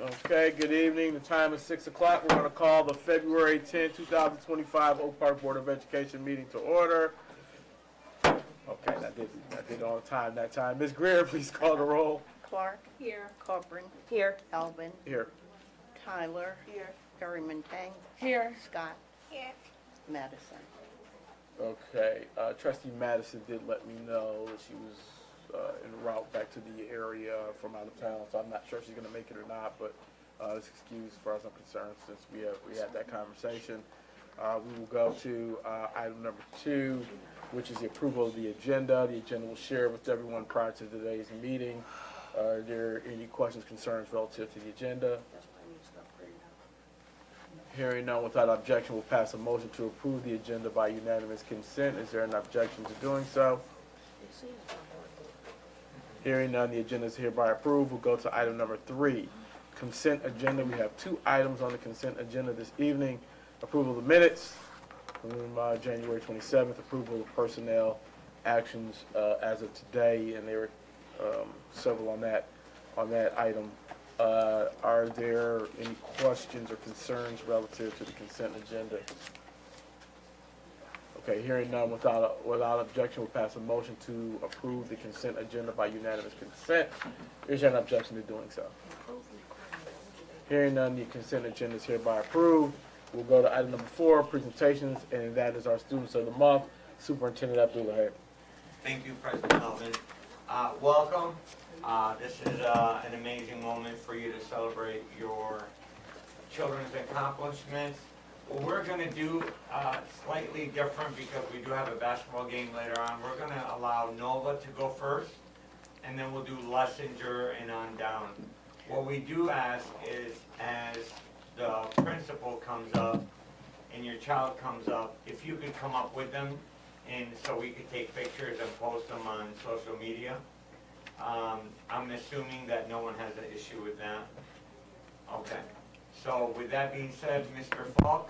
Okay, good evening. The time is 6 o'clock. We're going to call the February 10, 2025 Oak Park Board of Education meeting to order. Okay, that did all the time that time. Ms. Greer, please call the roll. Clark. Here. Coburn. Here. Elvin. Here. Tyler. Here. Perryman Tang. Here. Scott. Here. Madison. Okay, Trustee Madison did let me know that she was en route back to the area from out of town, so I'm not sure if she's going to make it or not, but it's excused as far as I'm concerned since we had that conversation. We will go to item number 2, which is the approval of the agenda. The agenda will share with everyone prior to today's meeting. Are there any questions, concerns relative to the agenda? Hearing none, without objection, we'll pass a motion to approve the agenda by unanimous consent. Is there an objection to doing so? Hearing none, the agenda is hereby approved. We'll go to item number 3, consent agenda. We have 2 items on the consent agenda this evening. Approval of the minutes from January 27th, approval of personnel actions as of today, and there were several on that item. Are there any questions or concerns relative to the consent agenda? Okay, hearing none, without objection, we'll pass a motion to approve the consent agenda by unanimous consent. Is there an objection to doing so? Hearing none, the consent agenda is hereby approved. We'll go to item number 4, presentations, and that is our Students of the Month. Superintendent Abdullah. Thank you, President Melvin. Welcome. This is an amazing moment for you to celebrate your children's accomplishments. What we're going to do slightly different because we do have a basketball game later on. We're going to allow Nova to go first, and then we'll do Lessinger and on down. What we do ask is, as the principal comes up and your child comes up, if you could come up with them, and so we could take pictures and post them on social media. I'm assuming that no one has an issue with that. Okay. So with that being said, Mr. Falk.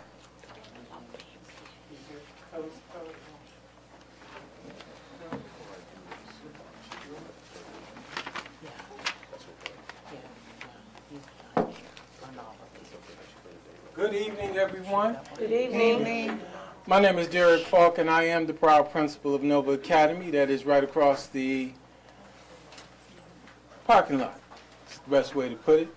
Good evening, everyone. Good evening. My name is Derek Falk, and I am the proud principal of Nova Academy. That is right across the parking lot. That's the best way to put it.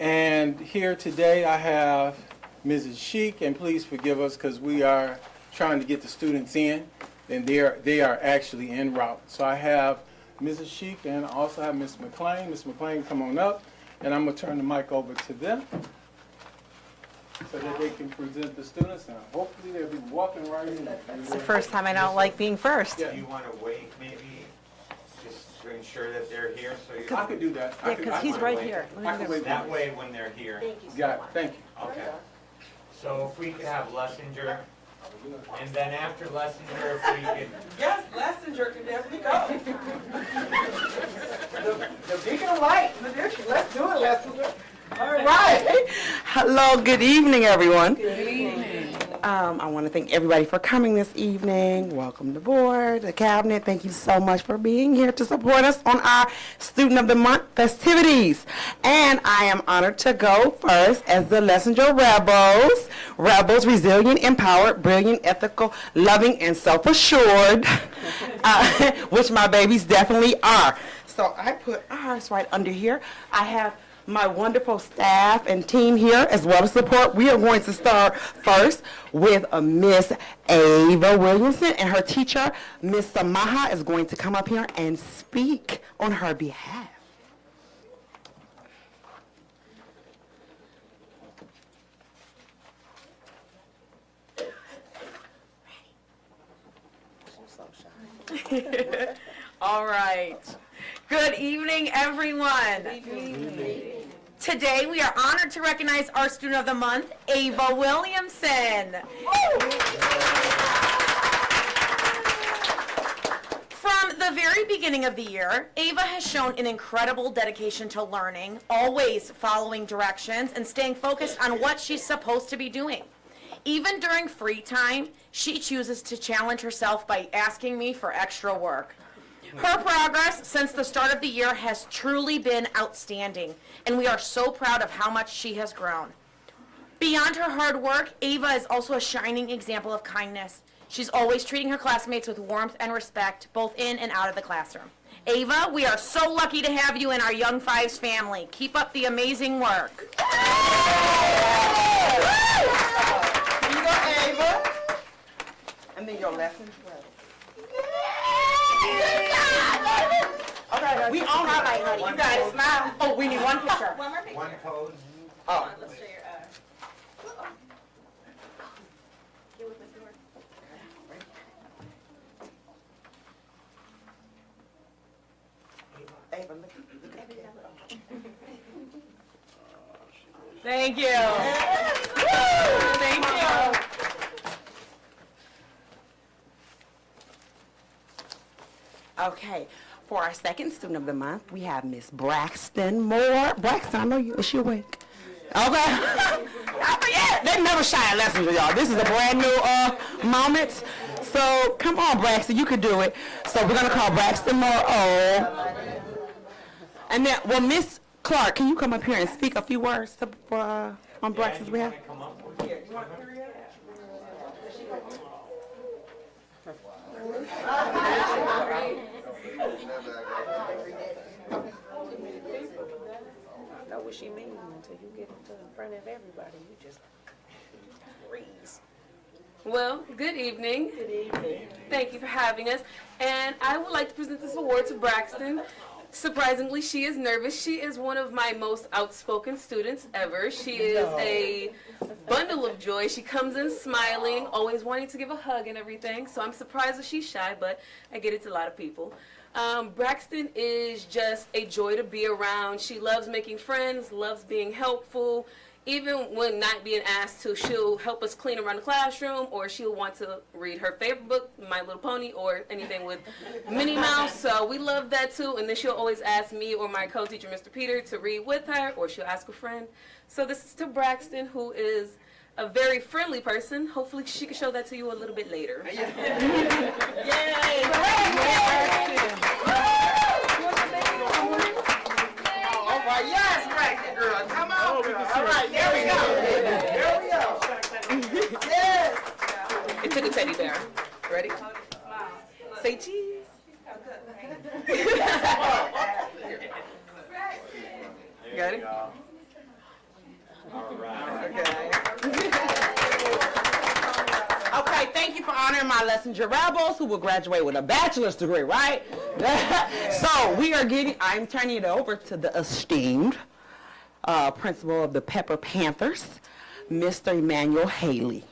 And here today I have Mrs. Sheik, and please forgive us because we are trying to get the students in, and they are actually en route. So I have Mrs. Sheik and I also have Ms. McClain. Ms. McClain, come on up, and I'm going to turn the mic over to them so that they can present the students, and hopefully they'll be walking right in. It's the first time I don't like being first. Yeah. Do you want to wait maybe just to ensure that they're here? So you I could do that. Yeah, because he's right here. I can wait. that way when they're here. Got it. Thank you. Okay. So if we could have Lessinger, and then after Lessinger, if we could. Yes, Lessinger can definitely go. the beacon of light. Let's do it, Lessinger. All right. Hello, good evening, everyone. Good evening. I want to thank everybody for coming this evening. Welcome to board, the cabinet. Thank you so much for being here to support us on our Student of the Month festivities. And I am honored to go first as the Lessinger Rebels. Rebels, resilient, empowered, brilliant, ethical, loving, and self-assured, which my babies definitely are. So I put ours right under here. I have my wonderful staff and team here as well as support. We are going to start first with Miss Ava Williamson, and her teacher, Miss Samaha, is going to come up here and speak on her behalf. All right. Good evening, everyone. Good evening. Today, we are honored to recognize our Student of the Month, Ava Williamson. From the very beginning of the year, Ava has shown an incredible dedication to learning, always following directions and staying focused on what she's supposed to be doing. Even during free time, she chooses to challenge herself by asking me for extra work. Her progress since the start of the year has truly been outstanding, and we are so proud of how much she has grown. Beyond her hard work, Ava is also a shining example of kindness. She's always treating her classmates with warmth and respect, both in and out of the classroom. Ava, we are so lucky to have you in our Young Fives family. Keep up the amazing work. Here you go, Ava. And then your lessons. Okay, we on our way, honey. You got it. Smile. Oh, we need one picture. One more picture. One pose. Oh. Let's show your, Get with Miss Dora. Ava, look at the Thank you. Thank you. Okay, for our second student of the month, we have Miss Braxton Moore. Braxton, I know you. Is she awake? Okay. I forget. They never shy at lessons with y'all. This is a brand new moment. So come on, Braxton, you could do it. So we're gonna call Braxton Moore. Oh. And then, well, Miss Clark, can you come up here and speak a few words on Braxton's behalf? Come up with it. Know what she means until you get into in front of everybody. You just freeze. Well, good evening. Good evening. Thank you for having us. And I would like to present this award to Braxton. Surprisingly, she is nervous. She is one of my most outspoken students ever. She is a bundle of joy. She comes in smiling, always wanting to give a hug and everything. So I'm surprised that she's shy, but I get it to a lot of people. Braxton is just a joy to be around. She loves making friends, loves being helpful. Even when not being asked to, she'll help us clean around the classroom, or she'll want to read her favorite book, My Little Pony, or anything with Minnie Mouse. So we love that too. And then she'll always ask me or my co-teacher, Mr. Peter, to read with her, or she'll ask a friend. So this is to Braxton, who is a very friendly person. Hopefully she can show that to you a little bit later. Yes, Braxton girl. Come on, girl. All right, there we go. There we go. Yes. It took a teddy bear. Ready? Say cheese. Got it? All right. Okay, thank you for honoring my Lessinger Rebels who will graduate with a bachelor's degree, right? So I'm turning it over to the esteemed principal of the Pepper Panthers, Mr. Emmanuel Haley.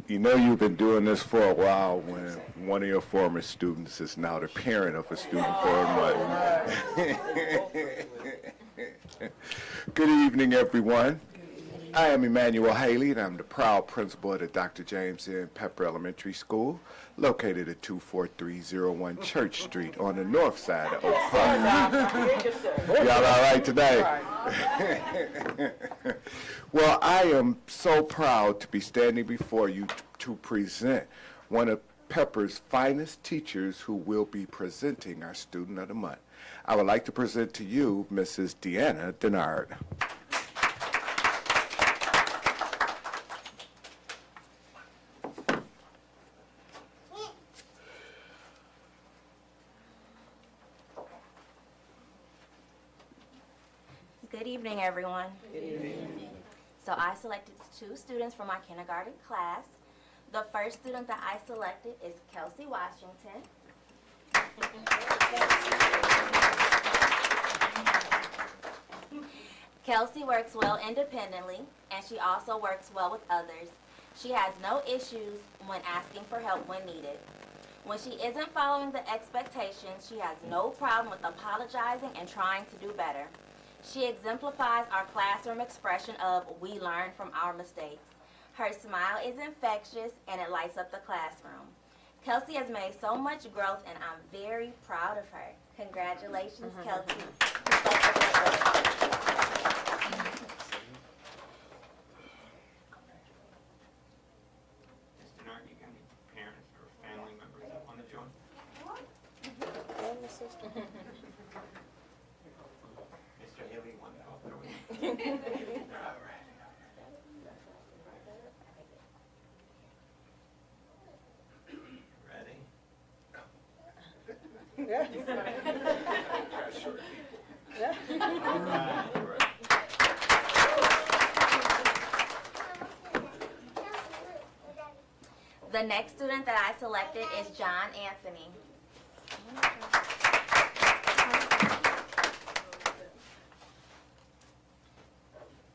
You know you've been doing this for a while when one of your former students is now the parent of a student for a month. Good evening, everyone. I am Emmanuel Haley, and I'm the proud principal of the Dr. James N. Pepper Elementary School, located at 24301 Church Street on the north side of Oak Park. Y'all all right today? Well, I am so proud to be standing before you to present one of Pepper's finest teachers who will be presenting our Student of the Month. I would like to present to you Mrs. Deanna Denard. Good evening, everyone. Good evening. So I selected 2 students from my kindergarten class. The first student that I selected is Kelsey Washington. Kelsey works well independently, and she also works well with others. She has no issues when asking for help when needed. When she isn't following the expectations, she has no problem with apologizing and trying to do better. She exemplifies our classroom expression of we learn from our mistakes. Her smile is infectious and it lights up the classroom. Kelsey has made so much growth and I'm very proud of her. Congratulations, Kelsey. glasses? Mr. Haley, one out. Ready? All right. The next student that I selected is John Anthony.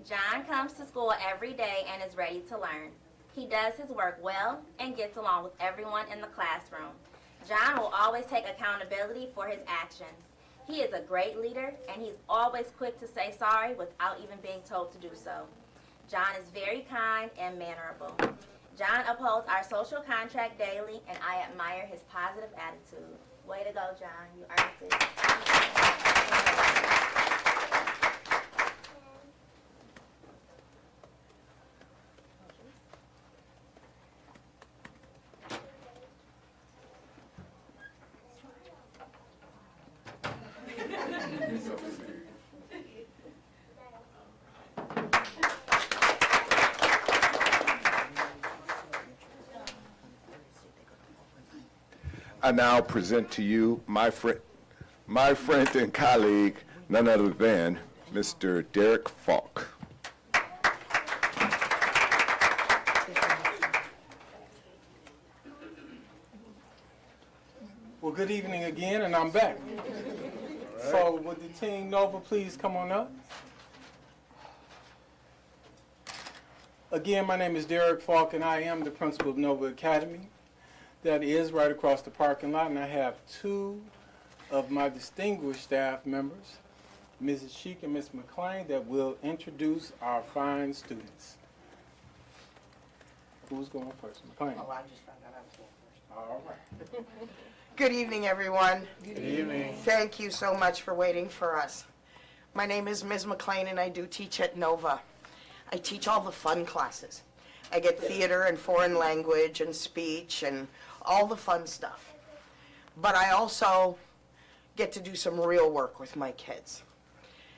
John comes to school every day and is ready to learn. He does his work well and gets along with everyone in the classroom. John will always take accountability for his actions. He is a great leader, and he's always quick to say sorry without even being told to do so. John is very kind and mannerable. John upholds our social contract daily, and I admire his positive attitude. Way to go, John. You earned it. I now present to you my friend and colleague, none other than Mr. Derek Falk. Well, good evening again, and I'm back. So would the team Nova please come on up? Again, my name is Derek Falk, and I am the principal of Nova Academy. That is right across the parking lot, and I have two of my distinguished staff members, Mrs. Sheik and Ms. McClain, that will introduce our fine students. Who's going first? McClain. Oh, I just found out I was going first. All right. Good evening, everyone. Good evening. Thank you so much for waiting for us. My name is Ms. McClain, and I do teach at Nova. I teach all the fun classes. I get theater and foreign language and speech and all the fun stuff. But I also get to do some real work with my kids.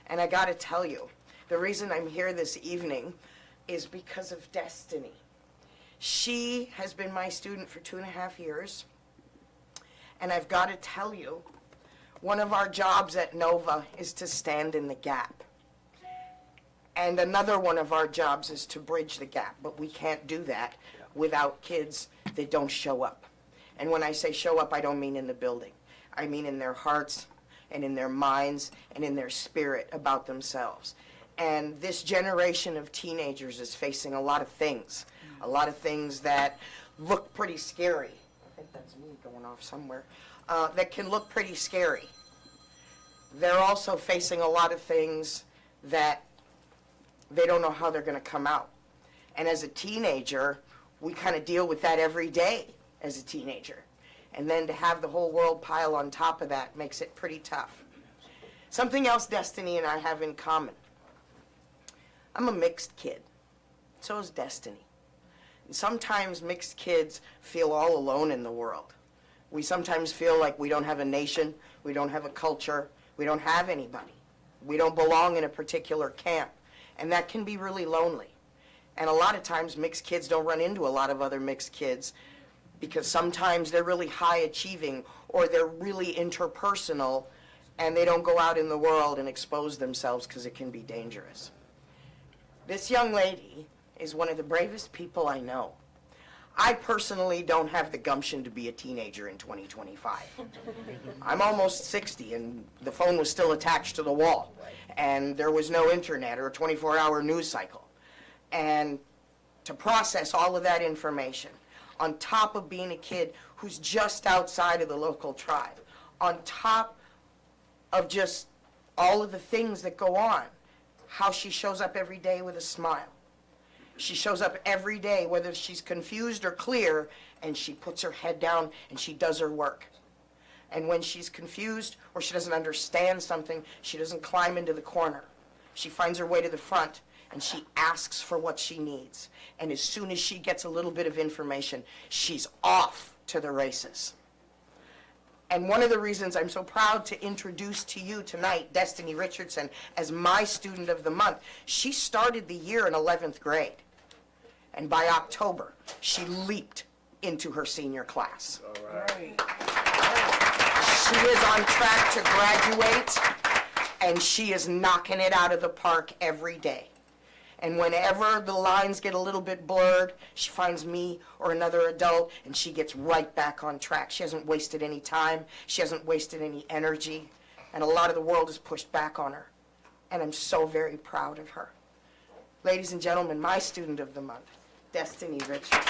And I gotta tell you, the reason I'm here this evening is because of Destiny. She has been my student for 2.5 years. And I've gotta tell you, one of our jobs at Nova is to stand in the gap. And another one of our jobs is to bridge the gap, but we can't do that without kids that don't show up. And when I say show up, I don't mean in the building. I mean in their hearts and in their minds and in their spirit about themselves. And this generation of teenagers is facing a lot of things that look pretty scary. I think that's me going off somewhere. That can look pretty scary. They're also facing a lot of things that they don't know how they're going to come out. And as a teenager, we kind of deal with that every day as a teenager. And then to have the whole world pile on top of that makes it pretty tough. Something else Destiny and I have in common. I'm a mixed kid. So is Destiny. And sometimes mixed kids feel all alone in the world. We sometimes feel like we don't have a nation, we don't have a culture, we don't have anybody. We don't belong in a particular camp. And that can be really lonely. And a lot of times mixed kids don't run into a lot of other mixed kids because sometimes they're really high achieving or they're really interpersonal and they don't go out in the world and expose themselves because it can be dangerous. This young lady is one of the bravest people I know. I personally don't have the gumption to be a teenager in 2025. I'm almost 60 and the phone was still attached to the wall and there was no internet or a 24-hour news cycle. And to process all of that information, on top of being a kid who's just outside of the local tribe, on top of just all of the things that go on, how she shows up every day with a smile. She shows up every day, whether she's confused or clear, and she puts her head down and she does her work. And when she's confused or she doesn't understand something, she doesn't climb into the corner. She finds her way to the front and she asks for what she needs. And as soon as she gets a little bit of information, she's off to the races. And one of the reasons I'm so proud to introduce to you tonight Destiny Richardson as my student of the month, she started the year in 11th grade. And by October, she leaped into her senior class. All right. She is on track to graduate, and she is knocking it out of the park every day. And whenever the lines get a little bit blurred, she finds me or another adult, and she gets right back on track. She hasn't wasted any time. She hasn't wasted any energy. And a lot of the world is pushed back on her. And I'm so very proud of her. Ladies and gentlemen, my student of the month, Destiny Richardson. I'm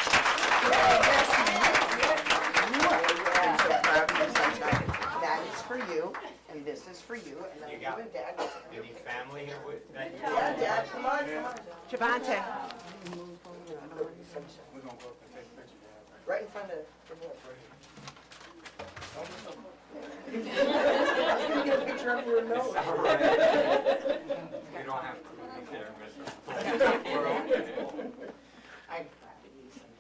so proud of you, sunshine. That is for you, and this is for you, and then You you got and Dad. Any family here with that? Yeah, Dad, come on, come on. Javante. Right in front of the board. Get a picture of your nose. You don't have to be there, Mr. We're okay. I'm proud of you, sunshine.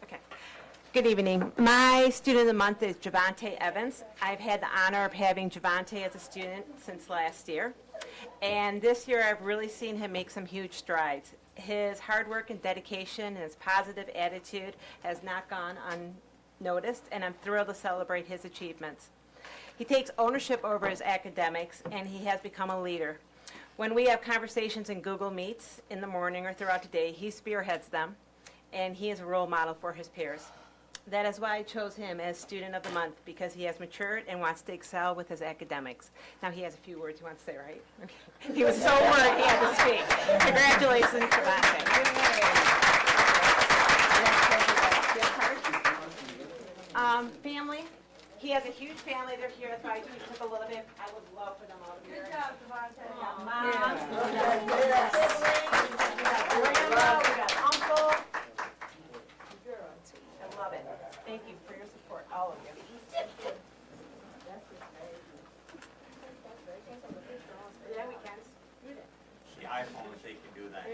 Okay. Good evening. My student of the month is Javante Evans. I've had the honor of having Javante as a student since last year. And this year I've really seen him make some huge strides. His hard work and dedication and his positive attitude has not gone unnoticed, and I'm thrilled to celebrate his achievements. He takes ownership over his academics, and he has become a leader. When we have conversations in Google Meets in the morning or throughout the day, he spearheads them, and he is a role model for his peers. That is why I chose him as Student of the Month, because he has matured and wants to excel with his academics. Now, he has a few words he wants to say, right? Okay. He was so worried he had to speak. Congratulations, Javante. Family, he has a huge family. They're here. That's why I took a little bit. I would love for them all to be here. Good job, Javante. We got mom, we got siblings, we got grandma, we got uncle. I love it. Thank you for your support, all of you. Yeah, we can. The iPhones, they can do that.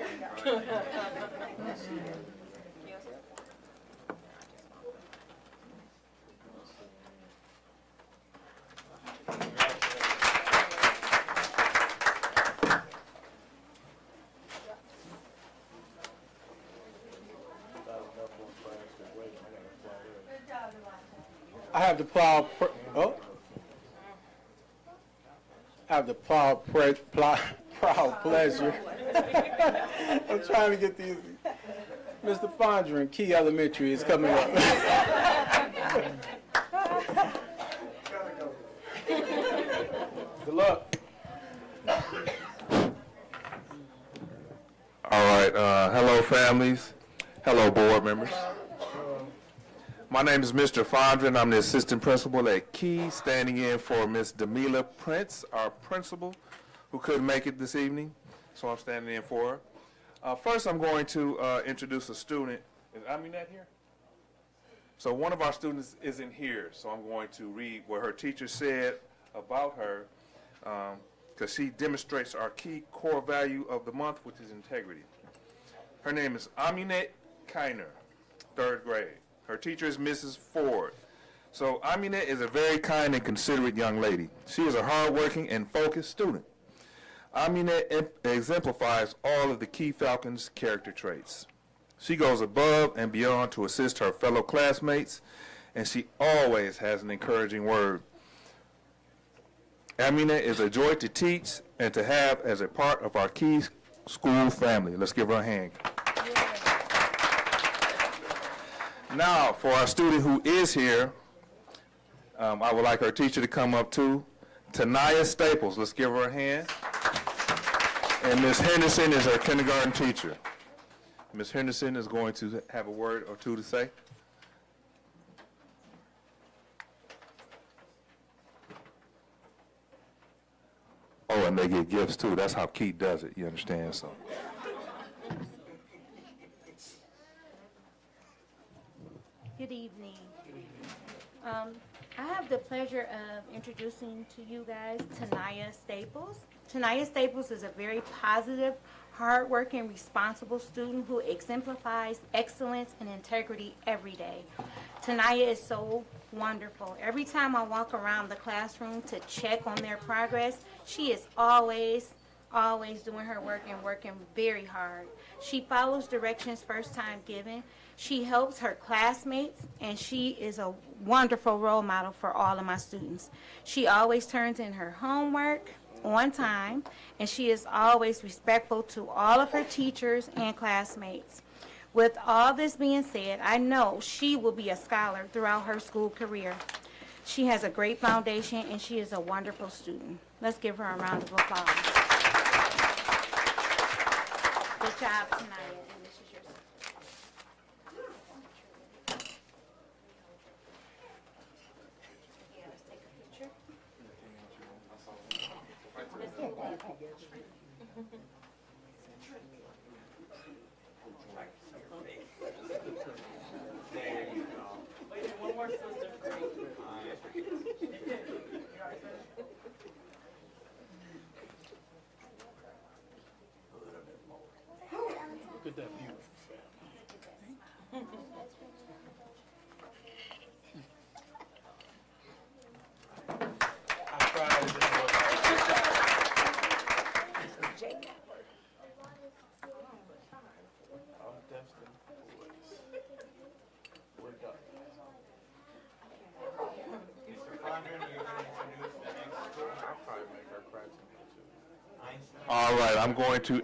I have the proud, proud pleasure. I'm trying to get these. Mr. Fondren, Key Elementary is coming up. Good luck. All right, hello families, hello board members. My name is Mr. Fondren. I'm the assistant principal at Key, standing in for Miss Demila Prince, our principal, who couldn't make it this evening, so I'm standing in for her. First, I'm going to introduce a student. Is Aminette here? So one of our students isn't here, so I'm going to read what her teacher said about her, because she demonstrates our key core value of the month, which is integrity. Her name is Aminette Kiner, 3rd grade. Her teacher is Mrs. Ford. So Aminette is a very kind and considerate young lady. She is a hardworking and focused student. Aminette exemplifies all of the Key Falcons' character traits. She goes above and beyond to assist her fellow classmates, and she always has an encouraging word. Aminette is a joy to teach and to have as a part of our Key school family. Let's give her a hand. Now, for our student who is here, I would like our teacher to come up too. Tanaya Staples, let's give her a hand. And Ms. Henderson is our kindergarten teacher. Ms. Henderson is going to have a word or two to say. Oh, and they get gifts too. That's how Keith does it, you understand? So. Good evening. I have the pleasure of introducing to you guys Tanaya Staples. Tanaya Staples is a very positive, hardworking, responsible student who exemplifies excellence and integrity every day. Tanaya is so wonderful. Every time I walk around the classroom to check on their progress, she is always doing her work and working very hard. She follows directions first time given. She helps her classmates, and she is a wonderful role model for all of my students. She always turns in her homework on time, and she is always respectful to all of her teachers and classmates. With all this being said, I know she will be a scholar throughout her school career. She has a great foundation, and she is a wonderful student. Let's give her a round of applause. Good job, Tanaya, and this is yours. Yeah, let's take a picture. Look at that beautiful family. I tried to I'm destined for this. We're done. Mr. Fondren, you're going to introduce the next school. I'll probably make her cry too. Einstein. All right, I'm going to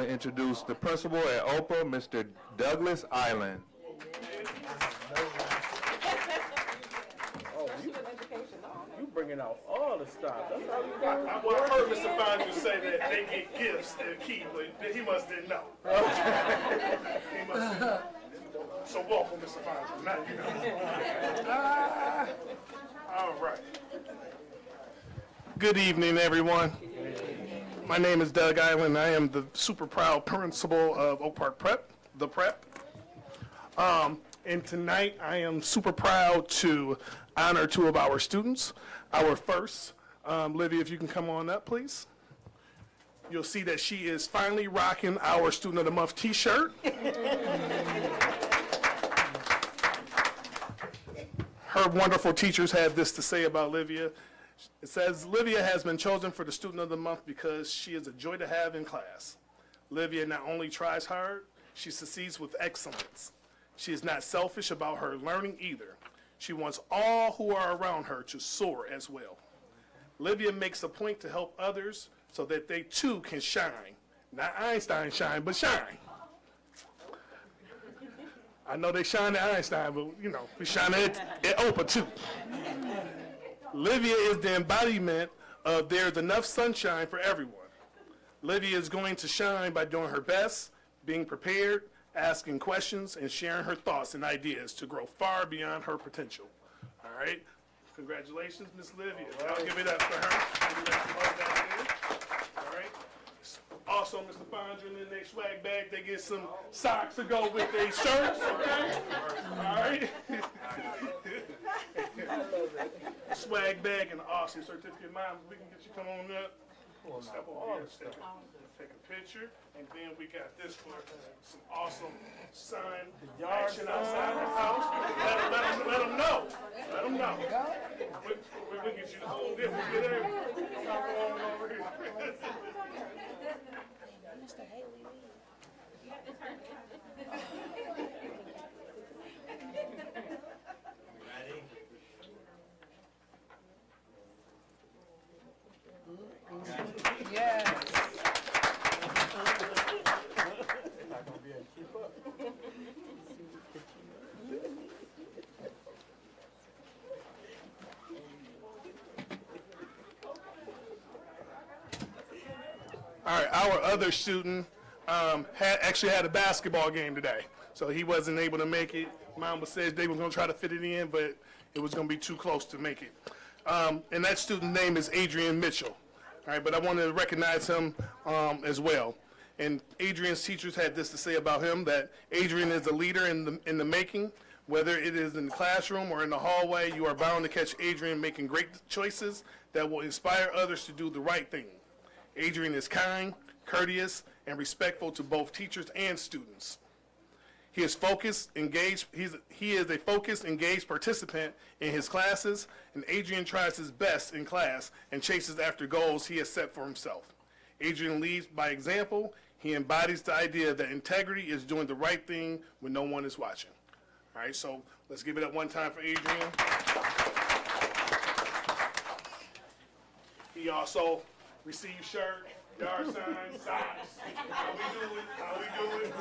introduce the principal at OPA, Mr. Douglas Island. Oh, you bringing out all the stuff. That's how you I do heard Mr. Fondren say that they get gifts at Key, but he must didn't know. He must didn't know. So welcome, Mr. Fondren. Now you know. All right. Good evening, everyone. My name is Doug Island. I am the super proud principal of Oak Park Prep, the Prep. And tonight I am super proud to honor two of our students. Our first, Livia, if you can come on up, please. You'll see that she is finally rocking our Student of the Month t-shirt. Her wonderful teachers have this to say about Livia. It says, Livia has been chosen for the Student of the Month because she is a joy to have in class. Livia not only tries hard, she succeeds with excellence. She is not selfish about her learning either. She wants all who are around her to soar as well. Livia makes a point to help others so that they too can shine. Not Einstein shine, but shine. I know they shine at Einstein, but you know, we shine at OPA too. Livia is the embodiment of there's enough sunshine for everyone. Livia is going to shine by doing her best, being prepared, asking questions, and sharing her thoughts and ideas to grow far beyond her potential. All right? Congratulations, Miss Livia. I'll give it up for her. All right? Also, Mr. Fondren, in their swag bag, they get some socks to go with their shirts, okay? All right? Swag bag and an awesome certificate. Mom, we can get you come on up. Step over here. Take a picture. And then we got this for some awesome sun action outside the house. Let them know. Let them know. We can get you the whole different. Get everything. Come on over here. Ready? Not gonna be able to keep up. All right, our other student actually had a basketball game today, so he wasn't able to make it. Mama said they were going to try to fit it in, but it was going to be too close to make it. And that student name is Adrian Mitchell. All right, but I want to recognize him as well. And Adrian's teachers had this to say about him, that Adrian is a leader in the making, Whether it is in the classroom or in the hallway, you are bound to catch Adrian making great choices that will inspire others to do the right thing. Adrian is kind, courteous, and respectful to both teachers and students. He is focused, engaged. He is a focused, engaged participant in his classes, and Adrian tries his best in class and chases after goals he has set for himself. Adrian leads by example. He embodies the idea that integrity is doing the right thing when no one is watching. All right, so let's give it up one time for Adrian. He also received shirt, yard sign, socks. How we doing? How we doing?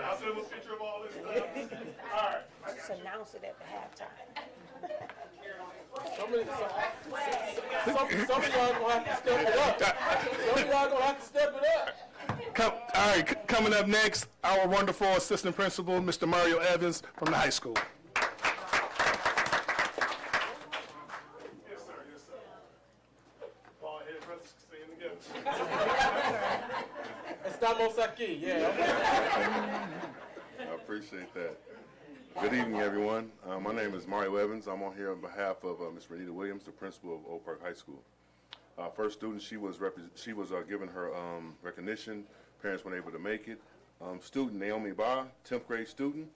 I'll send him a picture of all this stuff. All right. Just announce it at the halftime. Some of y'all gonna have to step it up. Some of y'all gonna have to step it up. All right, coming up next, our wonderful assistant principal, Mr. Mario Evans from the high school. Yes, sir. Yes, sir. Ball head brothers staying together. Estamos aquí, yeah. I appreciate that. Good evening, everyone. My name is Mario Evans. I'm on here on behalf of Ms. Renita Williams, the principal of Oak Park High School. First student, she was given her recognition. Parents weren't able to make it. Student Naomi Ba, 10th grade student.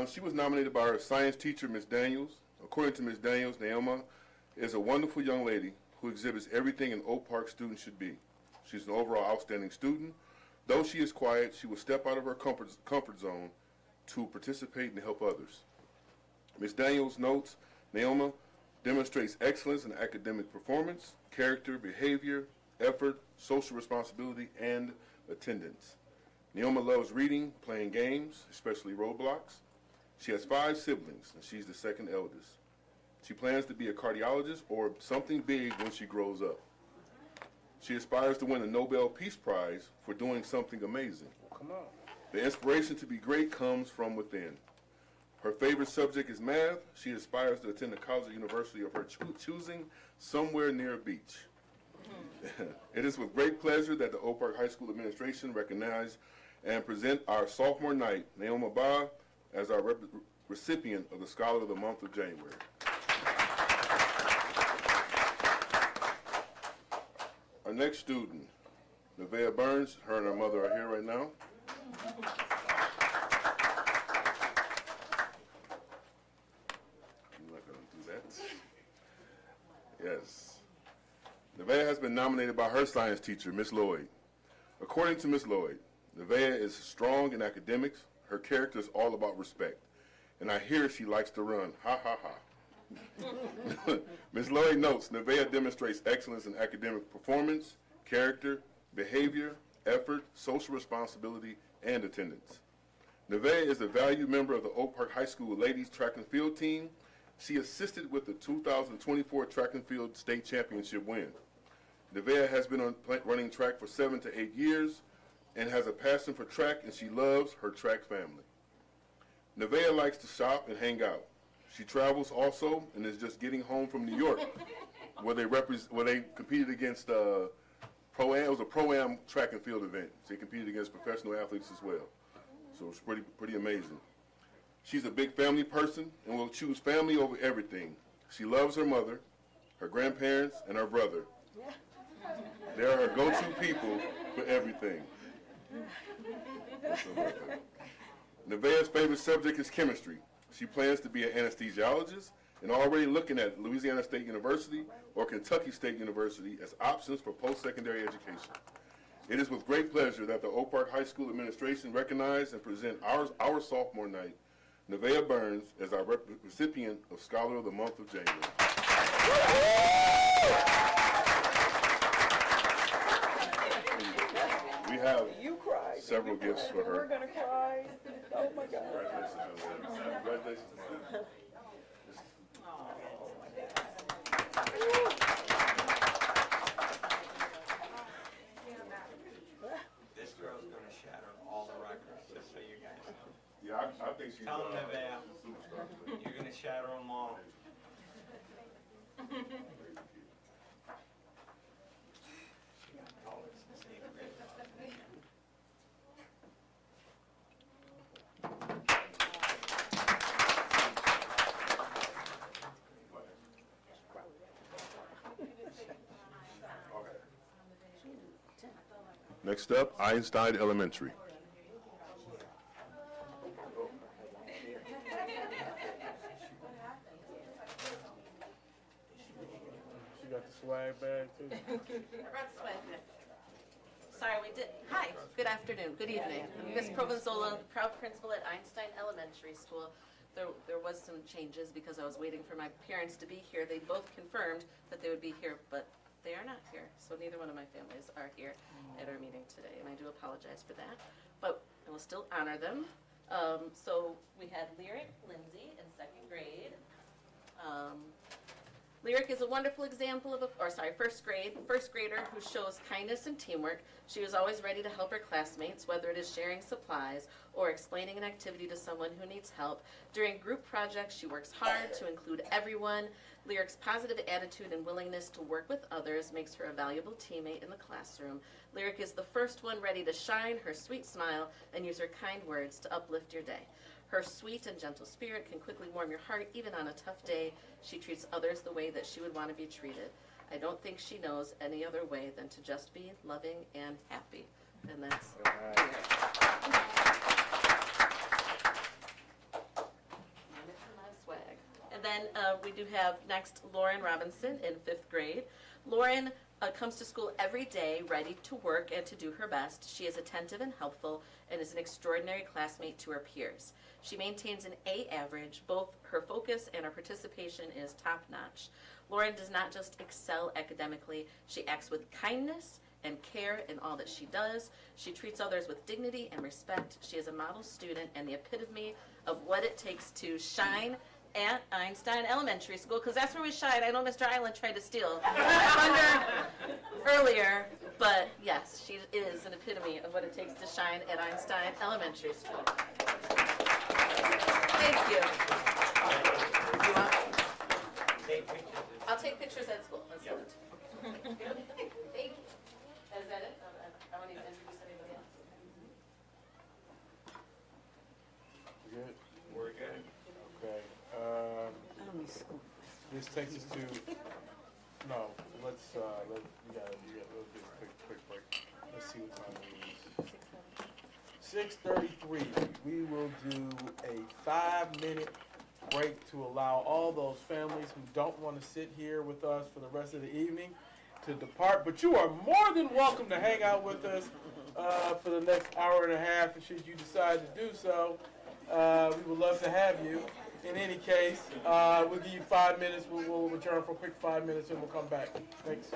She was nominated by her science teacher, Ms. Daniels. According to Ms. Daniels, Naomi is a wonderful young lady who exhibits everything an Oak Park student should be. She's an overall outstanding student. Though she is quiet, she will step out of her comfort zone to participate and help others. Ms. Daniels notes, Naomi demonstrates excellence in academic performance, character, behavior, effort, social responsibility, and attendance. Naomi loves reading, playing games, especially Roblox. She has 5 siblings, and she's the second eldest. She plans to be a cardiologist or something big when she grows up. She aspires to win a Nobel Peace Prize for doing something amazing. Come on. The inspiration to be great comes from within. Her favorite subject is math. She aspires to attend a college or university of her choosing somewhere near a beach. It is with great pleasure that the Oak Park High School administration recognize and present our sophomore night, Naomi Ba, as our recipient of the Scholar of the Month of January. Our next student, Nevaeh Burns, her and her mother are here right now. I'm not going to do that. Yes. Nevaeh has been nominated by her science teacher, Miss Lloyd. According to Miss Lloyd, Nevaeh is strong in academics. Her character is all about respect. And I hear she likes to run. Ha, ha, ha. Ms. Lloyd notes, Nevaeh demonstrates excellence in academic performance, character, behavior, effort, social responsibility, and attendance. Nevaeh is a valued member of the Oak Park High School ladies track and field team. She assisted with the 2024 track and field state championship win. Nevaeh has been running track for 7 to 8 years and has a passion for track, and she loves her track family. Nevaeh likes to shop and hang out. She travels also and is just getting home from New York, where they competed against it was a pro-am track and field event. They competed against professional athletes as well. So it's pretty amazing. She's a big family person and will choose family over everything. She loves her mother, her grandparents, and her brother. They are her go-to people for everything. Nevaeh's favorite subject is chemistry. She plans to be an anesthesiologist and already looking at Louisiana State University or Kentucky State University as options for post-secondary education. It is with great pleasure that the Oak Park High School administration recognize and present our sophomore night, Nevaeh Burns, as our recipient of Scholar of the Month of January. We have several gifts for her. We're gonna cry. Oh my God. Congratulations. This girl's gonna shatter all the records, just so you guys know. Yeah, I think she's Tell them, a Nevaeh, superstar. you're gonna shatter them all. She got colors since 8th grade. Next up, Einstein Elementary. She got the swag bag too. Sorry, we did. Hi, good afternoon, good evening. I'm Miss Provenzola, proud principal at Einstein Elementary School. There was some changes because I was waiting for my parents to be here. They both confirmed that they would be here, but they are not here. So neither one of my families are here at our meeting today, and I do apologize for that. But I will still honor them. So we had Lyric Lindsay in second grade. Lyric is a wonderful example of first grader who shows kindness and teamwork. She was always ready to help her classmates, whether it is sharing supplies or explaining an activity to someone who needs help. During group projects, she works hard to include everyone. Lyric's positive attitude and willingness to work with others makes her a valuable teammate in the classroom. Lyric is the first one ready to shine her sweet smile and use her kind words to uplift your day. Her sweet and gentle spirit can quickly warm your heart even on a tough day. She treats others the way that she would want to be treated. I don't think she knows any other way than to just be loving and happy. And that's swag. And then we do have next Lauren Robinson in 5th grade. Lauren comes to school every day ready to work and to do her best. She is attentive and helpful and is an extraordinary classmate to her peers. She maintains an A average. Both her focus and her participation is top notch. Lauren does not just excel academically, she acts with kindness and care in all that she does. She treats others with dignity and respect. She is a model student and the epitome of what it takes to shine at Einstein Elementary School, because that's where we shine. I know Mr. Island tried to steal thunder earlier, but yes, she is an epitome of what it takes to shine at Einstein Elementary School. Thank you. You want? I'll take pictures at school. Let's do it. Thank you. Is that it? I don't need to introduce anybody else. Good. We're good. Okay. This takes us to, no, let's, we gotta do a quick break. Let's see what time it is. 6:33. We will do a 5-minute break to allow all those families who don't want to sit here with us for the rest of the evening to depart. But you are more than welcome to hang out with us for the next hour and a half, should you decide to do so. We would love to have you. In any case, we'll give you 5 minutes. We'll return for a quick 5 minutes and we'll come back. Thanks.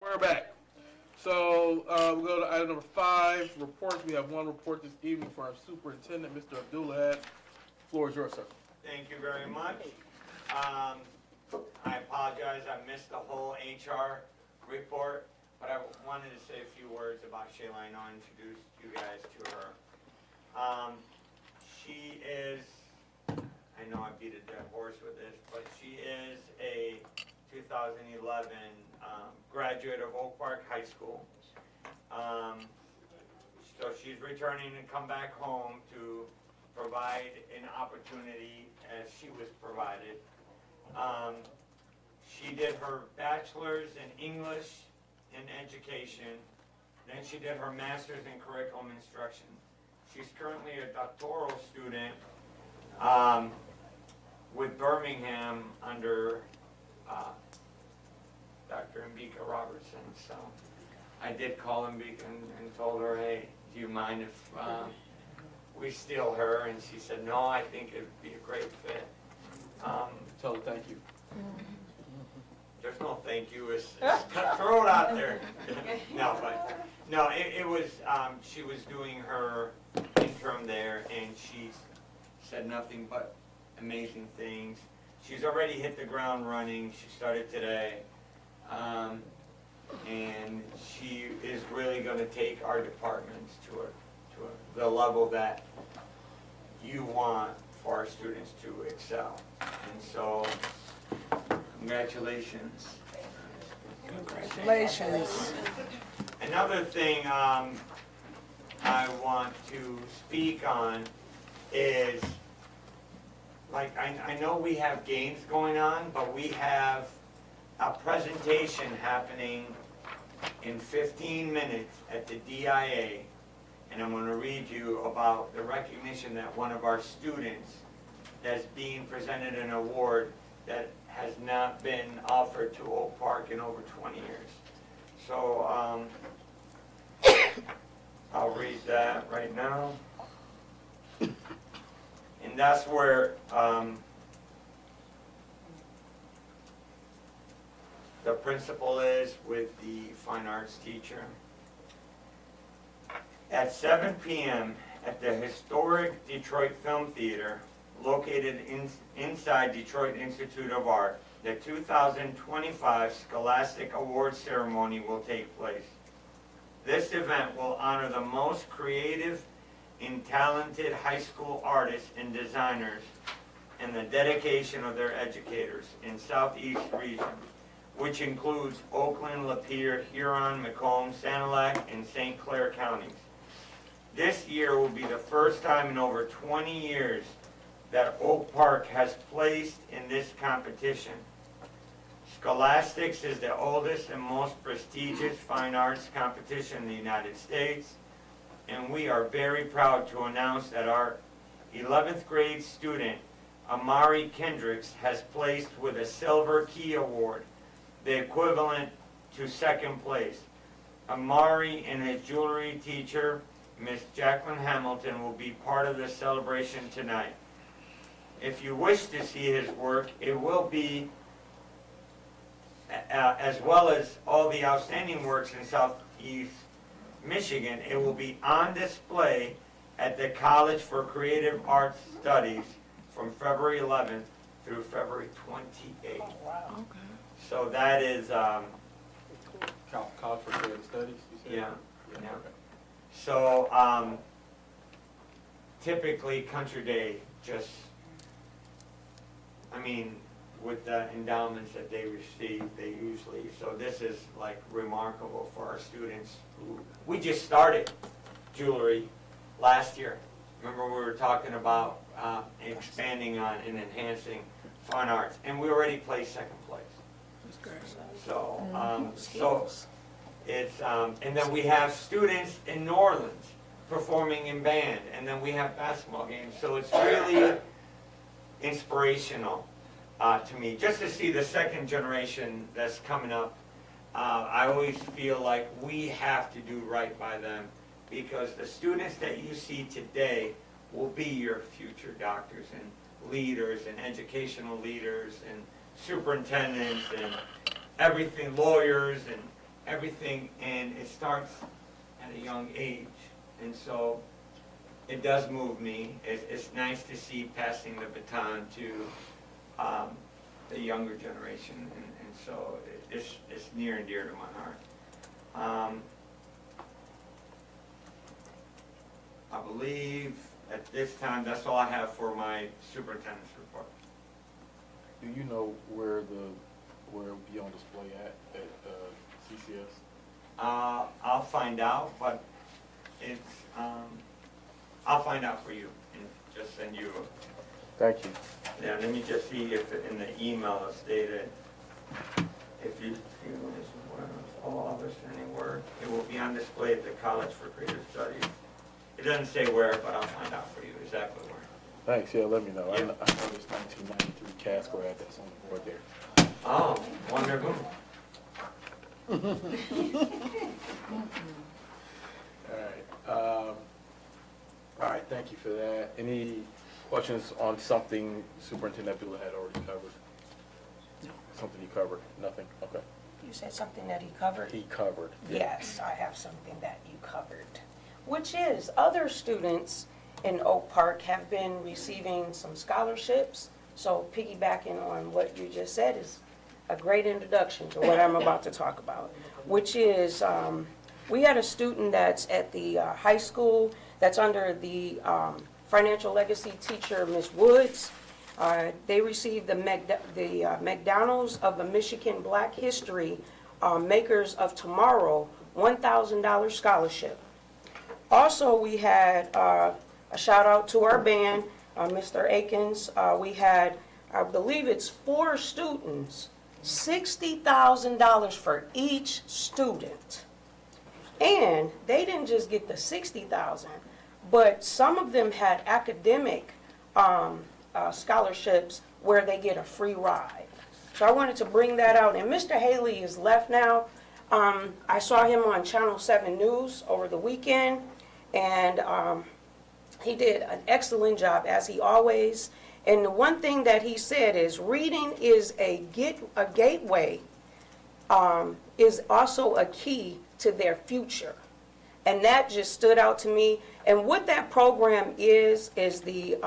We're back. So we'll go to item number 5, reports. We have one report this evening for our superintendent, Mr. Abdullah. Floor is yours, sir. Thank you very much. I apologize, I missed the whole HR report, but I wanted to say a few words about Shaylene. I'll introduce you guys to her. She is, I know I beat a dead horse with this, but she is a 2011 graduate of Oak Park High School. So she's returning to come back home to provide an opportunity as she was provided. She did her bachelor's in English and education, then she did her master's in curriculum instruction. She's currently a doctoral student with Birmingham under Dr. Mbika Robertson. So I did call Mbika and told her, hey, do you mind if we steal her? And she said, no, I think it would be a great fit. Tell her thank you. There's no thank you, it's throw it out there. No, it was, she was doing her interim there, and she said nothing but amazing things. She's already hit the ground running. She started today, and she is really going to take our departments to the level that you want for our students to excel. And so, congratulations. Congratulations. Another thing I want to speak on is, like, I know we have games going on, but we have a presentation happening in 15 minutes at the DIA, and I'm going to read you about the recognition that one of our students that's being presented an award that has not been offered to Oak Park in over 20 years. So I'll read that right now. And that's where the principal is with the fine arts teacher. At 7 p.m. at the historic Detroit Film Theater, located inside Detroit Institute of Art, the 2025 Scholastic Awards ceremony will take place. This event will honor the most creative and talented high school artists and designers and the dedication of their educators in Southeast region, which includes Oakland, Lapeer, Huron, Macomb, Sanilac, and St. Clair counties. This year will be the first time in over 20 years that Oak Park has placed in this competition. Scholastics is the oldest and most prestigious fine arts competition in the United States, and we are very proud to announce that our 11th grade student, Amari Kendricks, has placed with a Silver Key Award, the equivalent to second place. Amari and his jewelry teacher, Miss Jacqueline Hamilton, will be part of the celebration tonight. If you wish to see his work, it will be, as well as all the outstanding works in Southeast Michigan, it will be on display at the College for Creative Arts Studies from February 11th through February 28th. Oh, wow. Okay. So that is, College for Creative Studies, you said? yeah. Okay. So, typically Country Day just, I mean, with the endowments that they receive, they usually, so this is like remarkable for our students who, we just started jewelry last year. Remember we were talking about expanding on and enhancing fine arts, and we already placed second place. So, so it's, and then we have students in New Orleans performing in band, and then we have basketball games, so it's really inspirational to me, just to see the second generation that's coming up. I always feel like we have to do right by them, because the students that you see today will be your future doctors and leaders and educational leaders and superintendents and everything, lawyers, and everything, and it starts at a young age. And so it does move me. It's nice to see passing the baton to the younger generation, and so it's near and dear to my heart. I believe at this time, that's all I have for my superintendent's report. Do you know where it'll be on display at CCS? I'll find out, but it's, I'll find out for you and just send you Thank you. yeah, let me just see if in the email it's stated, if you all of us anywhere, it will be on display at the College for Creative Studies. It doesn't say where, but I'll find out for you exactly where. Thanks, yeah, let me know. I Yeah. know there's 1993 CAS grad that's on the board there. Oh, wonder who. All right, thank you for that. Any questions on something Superintendent Abdullah had already covered? Something he covered? Nothing? Okay. You said something that he covered? He covered. Yes, I have something that you covered, which is other students in Oak Park have been receiving some scholarships. So piggybacking on what you just said is a great introduction to what I'm about to talk about, which is we had a student that's at the high school that's under the financial legacy teacher, Ms. Woods. They received the McDonald's of the Michigan Black History Makers of Tomorrow $1,000 scholarship. Also, we had a shout out to our band, Mr. Akins. We had, I believe it's 4 students, $60,000 for each student. And they didn't just get the $60,000, but some of them had academic scholarships where they get a free ride. So I wanted to bring that out. And Mr. Haley is left now. I saw him on Channel 7 News over the weekend, and he did an excellent job, as he always. And the one thing that he said is reading is a gateway, is also a key to their future. And that just stood out to me. And what that program is the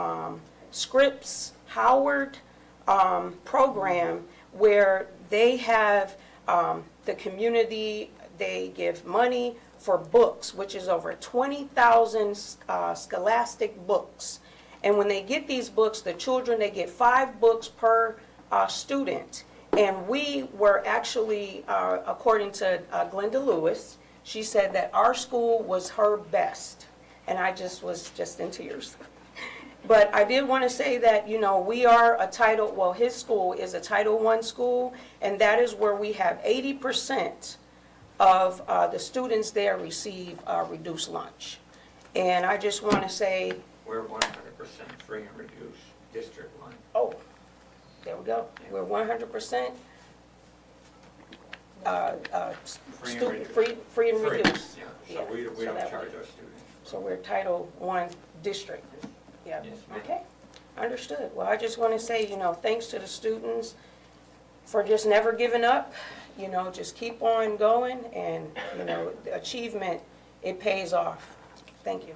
Scripps Howard program, where they have the community, they give money for books, which is over 20,000 scholastic books. And when they get these books, the children, they get 5 books per student. And we were actually, according to Glenda Lewis, she said that our school was her best. And I was just in tears. But I did want to say that, you know, we are his school is a Title I school, and that is where we have 80% of the students there receive reduced lunch. And I just want to say... We're 100% free and reduced district-wide. Oh, there we go. We're 100% free and reduced. Yeah, so we don't charge our students. So we're Title I district. Yeah, Yes, ma'am. okay, understood. Well, I just want to say, you know, thanks to the students for just never giving up, you know, just keep on going, and, you know, the achievement, it pays off. Thank you.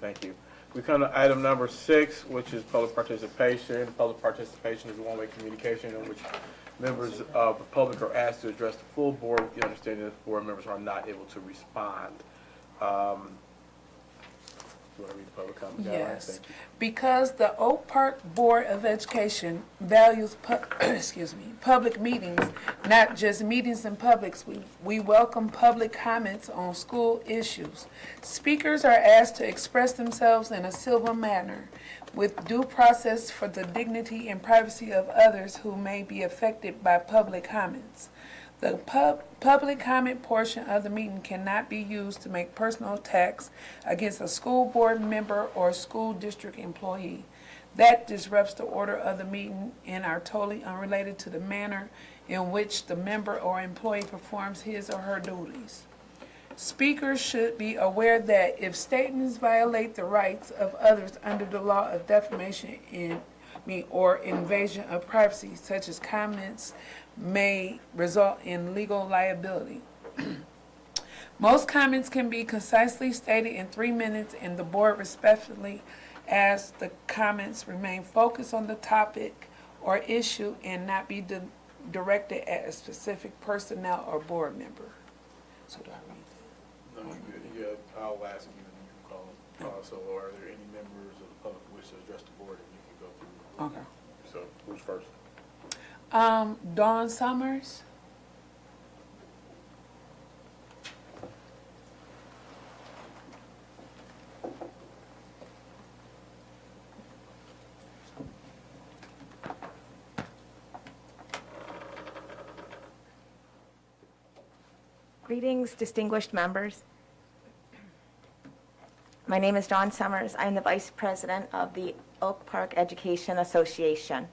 Thank you. We come to item number 6, which is public participation. Public participation is a one-way communication in which members of the public are asked to address the full board with the understanding that board members are not able to respond. You want to read the public comment guidelines? Yes, Thank you. because the Oak Park Board of Education values public meetings, not just meetings in public. We welcome public comments on school issues. Speakers are asked to express themselves in a civil manner with due process for the dignity and privacy of others who may be affected by public comments. The public comment portion of the meeting cannot be used to make personal attacks against a school board member or school district employee. That disrupts the order of the meeting and are totally unrelated to the manner in which the member or employee performs his or her duties. Speakers should be aware that if statements violate the rights of others under the law of defamation or invasion of privacy, such as comments may result in legal liability. Most comments can be concisely stated in 3 minutes, and the board respectfully asks the comments remain focused on the topic or issue and not be directed at a specific personnel or board member. So do I read that? No, you good. Yeah, I'll ask you and you can call them. So are there any members of the public who wish to address the board, and you can go through? Okay. So who's first? Dawn Summers. Greetings, distinguished members. My name is Dawn Summers. I'm the Vice President of the Oak Park Education Association.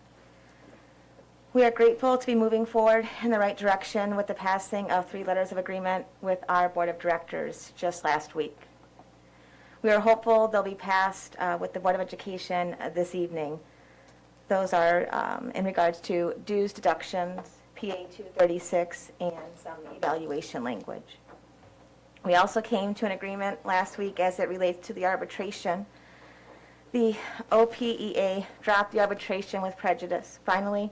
We are grateful to be moving forward in the right direction with the passing of 3 letters of agreement with our Board of Directors just last week. We are hopeful they'll be passed with the Board of Education this evening. Those are in regards to dues deductions, PA 236, and some evaluation language. We also came to an agreement last week as it relates to the arbitration. The OPEA dropped the arbitration with prejudice. Finally,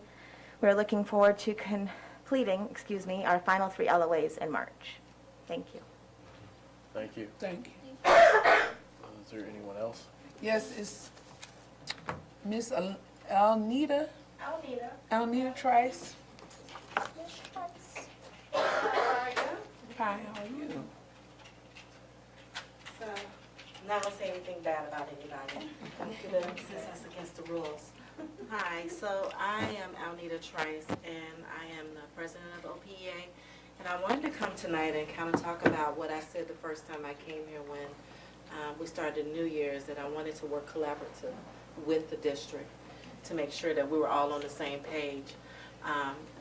we're looking forward to completing, our final 3 LOAs in March. Thank you. Thank you. Thank you. Is there anyone else? Yes, it's Miss Alnita Trice. Hi, how are you? So, not gonna say anything bad about anybody, since that's against the rules. Hi, so I am Alnita Trice, and I am the president of OPEA. And I wanted to come tonight and kind of talk about what I said the first time I came here when we started New Year's, that I wanted to work collaborative with the district to make sure that we were all on the same page.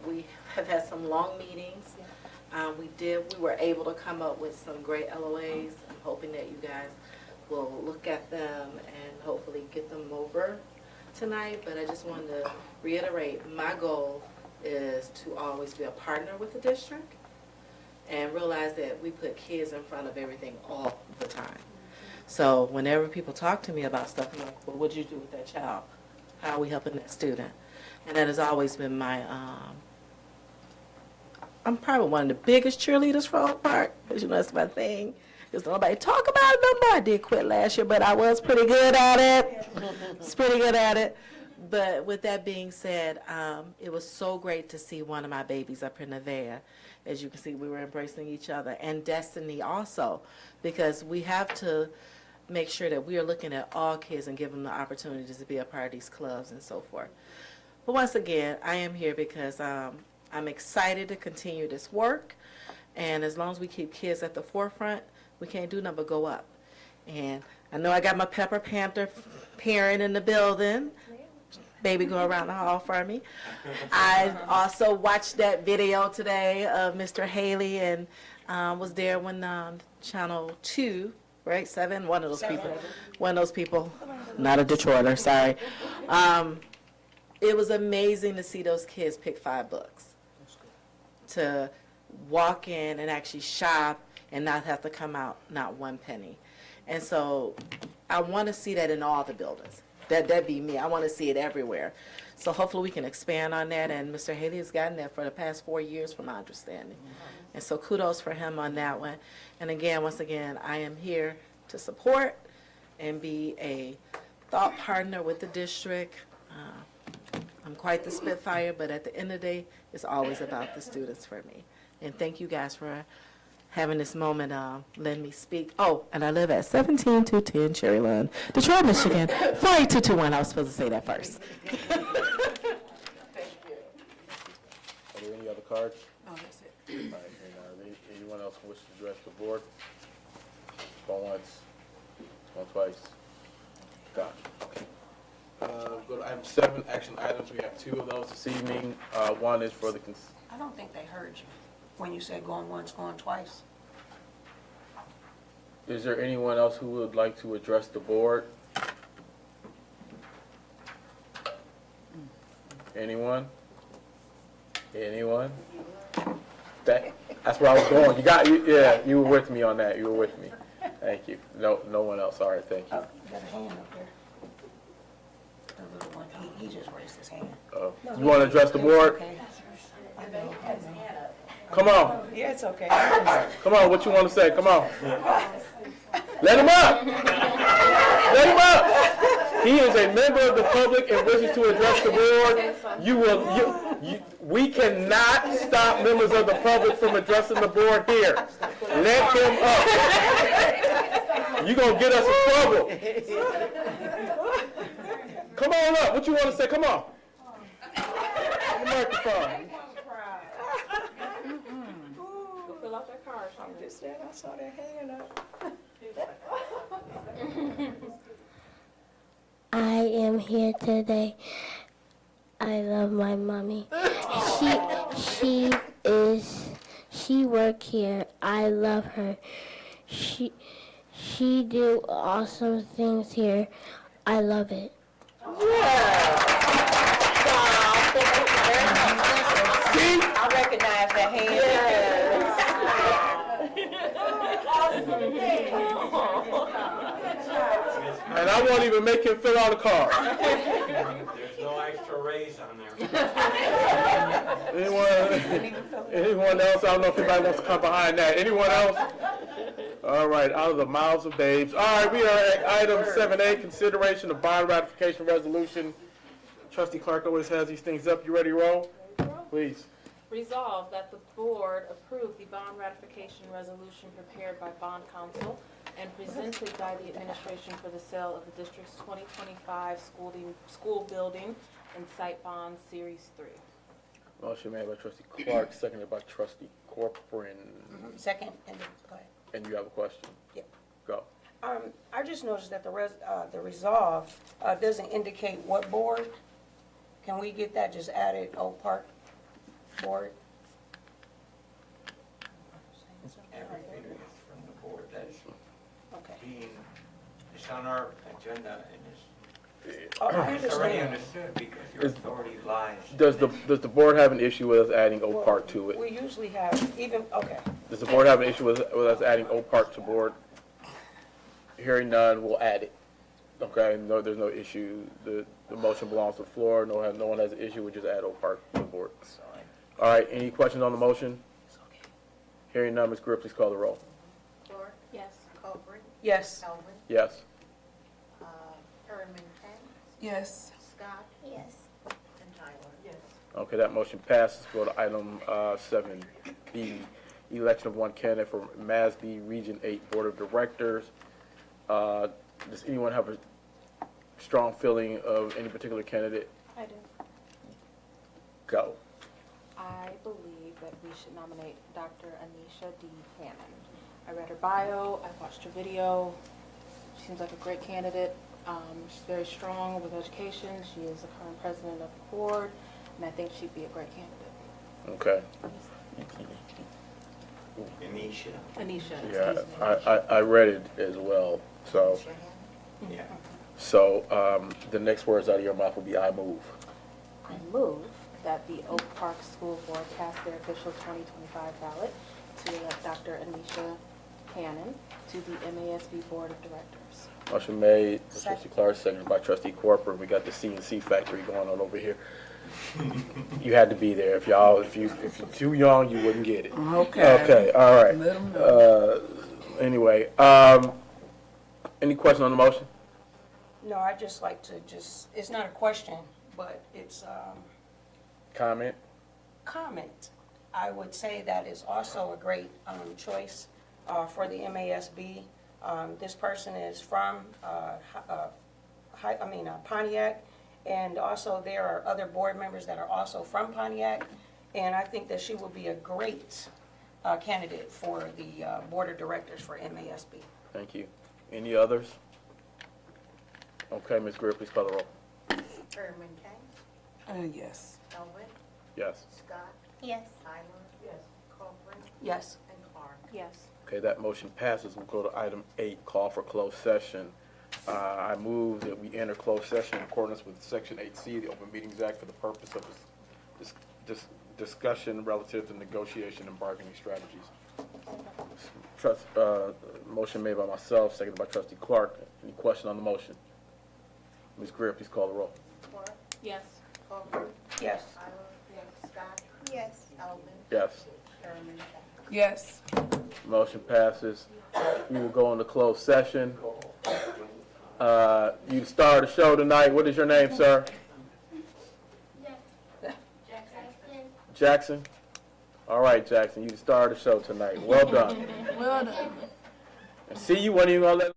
We have had some long meetings. We were able to come up with some great LOAs. I'm hoping that you guys will look at them and hopefully get them over tonight. But I just wanted to reiterate, my goal is to always be a partner with the district and realize that we put kids in front of everything all the time. So whenever people talk to me about stuff, I'm like, well, what did you do with that child? How are we helping that student? And that has always been my, I'm probably one of the biggest cheerleaders for Oak Park, because you know that's my thing. Because nobody talk about it no more. I did quit last year, but I was pretty good at it. Was pretty good at it. But with that being said, it was so great to see one of my babies up in Nevaeh. As you can see, we were embracing each other. And Destiny also, because we have to make sure that we are looking at all kids and give them the opportunities to be a part of these clubs and so forth. But once again, I am here because I'm excited to continue this work. And as long as we keep kids at the forefront, we can't do nothing but go up. And I know I got my Pepper Panther parent in the building. Baby go around the hall for me. I also watched that video today of Mr. Haley and was there when Channel 2, right, 7, one of those people, not a Detroiter, sorry. It was amazing to see those kids pick 5 books, to walk in and actually shop and not have to come out not 1 penny. And so I want to see that in all the buildings. That'd be me. I want to see it everywhere. So hopefully we can expand on that. And Mr. Haley has gotten that for the past 4 years, from my understanding. And so kudos for him on that one. And again, once again, I am here to support and be a thought partner with the district. I'm quite the Spitfire, but at the end of the day, it's always about the students for me. And thank you guys for having this moment, letting me speak. Oh, and I live at 17210 Cherry Lawn, Detroit, Michigan, 48221. I was supposed to say that first. Are there any other cards? No, that's it. All right, and anyone else who wishes to address the board? Going once, going twice. Gotcha. Okay. Go to item 7, action items. We have 2 of those this evening. One is for the I don't think they heard you when you said going once, going twice. Is there anyone else who would like to address the board? Anyone? Anyone? That's where I was going. Yeah, you were with me on that. You were with me. Thank you. No one else. All right, thank you. Oh, you got a hand up there. The little one, he just raised his hand. You want to address the board? Okay. I know. Come on. Yeah, it's okay. Come on, what you want to say? Come on. Let him up. Let him up. He is a member of the public and wishes to address the board. We cannot stop members of the public from addressing the board here. Let him up. You're going to get us in trouble. Come on up. What you want to say? Come on. On the microphone. Go fill out that card. I'm just saying, I saw that hand up. I am here today. I love my mommy. She work here. I love her. She do awesome things here. I love it. I recognize that hand. And I won't even make him fill out a card. There's no extra raise on there. Anyone else? I don't know if anybody wants to come behind that. Anyone else? All right, out of the mouths of babes. All right, we are at item 7A, consideration of bond ratification resolution. Trustee Clark always has these things up. You ready to roll? Please. Resolved that the board approve the bond ratification resolution prepared by bond counsel and presented by the administration for the sale of the district's 2025 school building and site bond series 3. Motion made by Trustee Clark, seconded by Trustee Corcoran. Second, and go ahead. And you have a question? Yep. Go. I just noticed that the resolve doesn't indicate what board. Can we get that just added, Oak Park Board? Everything is from the board. That's Okay. it's on our agenda and Oh, I it's already understand. understood because your authority lies. Does the board have an issue with us adding Oak Park to it? We usually have, okay. Does the board have an issue with us adding Oak Park to board? Hearing none, we'll add it. Okay, no, there's no issue. The motion belongs to the floor. No one has an issue. We just add Oak Park to the board. All right, any questions on the motion? Hearing none, Ms. Greer, please call the roll. Floor? Yes. Copeland, Yes. Elvin, Yes. Herman Kane, Yes. Scott, Yes. and Tyler. Yes. Okay, that motion passes. Go to item 7B, election of one candidate for MASB Region 8 Board of Directors. Does anyone have a strong feeling of any particular candidate? I do. Go. I believe that we should nominate Dr. Anisha D. Hannon. I read her bio, I watched her video. She seems like a great candidate. She's very strong with education. She is the current president of the board, and I think she'd be a great candidate. Okay. Anisha. Anisha, Yeah, excuse me. I read it as well. So, Yeah. the next words out of your mouth will be "I move." I move that the Oak Park School Board cast their official 2025 ballot to elect Dr. Anisha Hannon to the MASB Board of Directors. Motion made by Trustee Clark, seconded by Trustee Corcoran. We got the CNC factory going on over here. You had to be there. If you're too young, you wouldn't get it. Okay. Okay. All right. Let 'em know. Anyway, any question on the motion? No, I just like to it's not a question, but it's Comment? comment. I would say that is also a great choice for the MASB. This person is from Pontiac, and also there are other board members that are also from Pontiac, and I think that she will be a great candidate for the Board of Directors for MASB. Thank you. Any others? Okay, Ms. Greer, please call the roll. Herman Kane, Yes. Elvin, Yes. Scott, Yes. Tyler. Yes. Copeland, Yes. and Clark. Yes. Okay, that motion passes. We'll go to item 8, call for closed session. I move that we enter closed session in accordance with Section 8C of the Open Meetings Act for the purpose of discussion relative to negotiation and bargaining strategies. Motion made by myself, seconded by Trustee Clark. Any question on the motion? Ms. Greer, please call the roll. Yes. Yes. Yes. Yes. Yes. Motion passes. We will go into closed session. You started the show tonight. What is your name, sir? Jackson? All right, Jackson, you started the show tonight. Well done. Well done. And see, you weren't even gonna let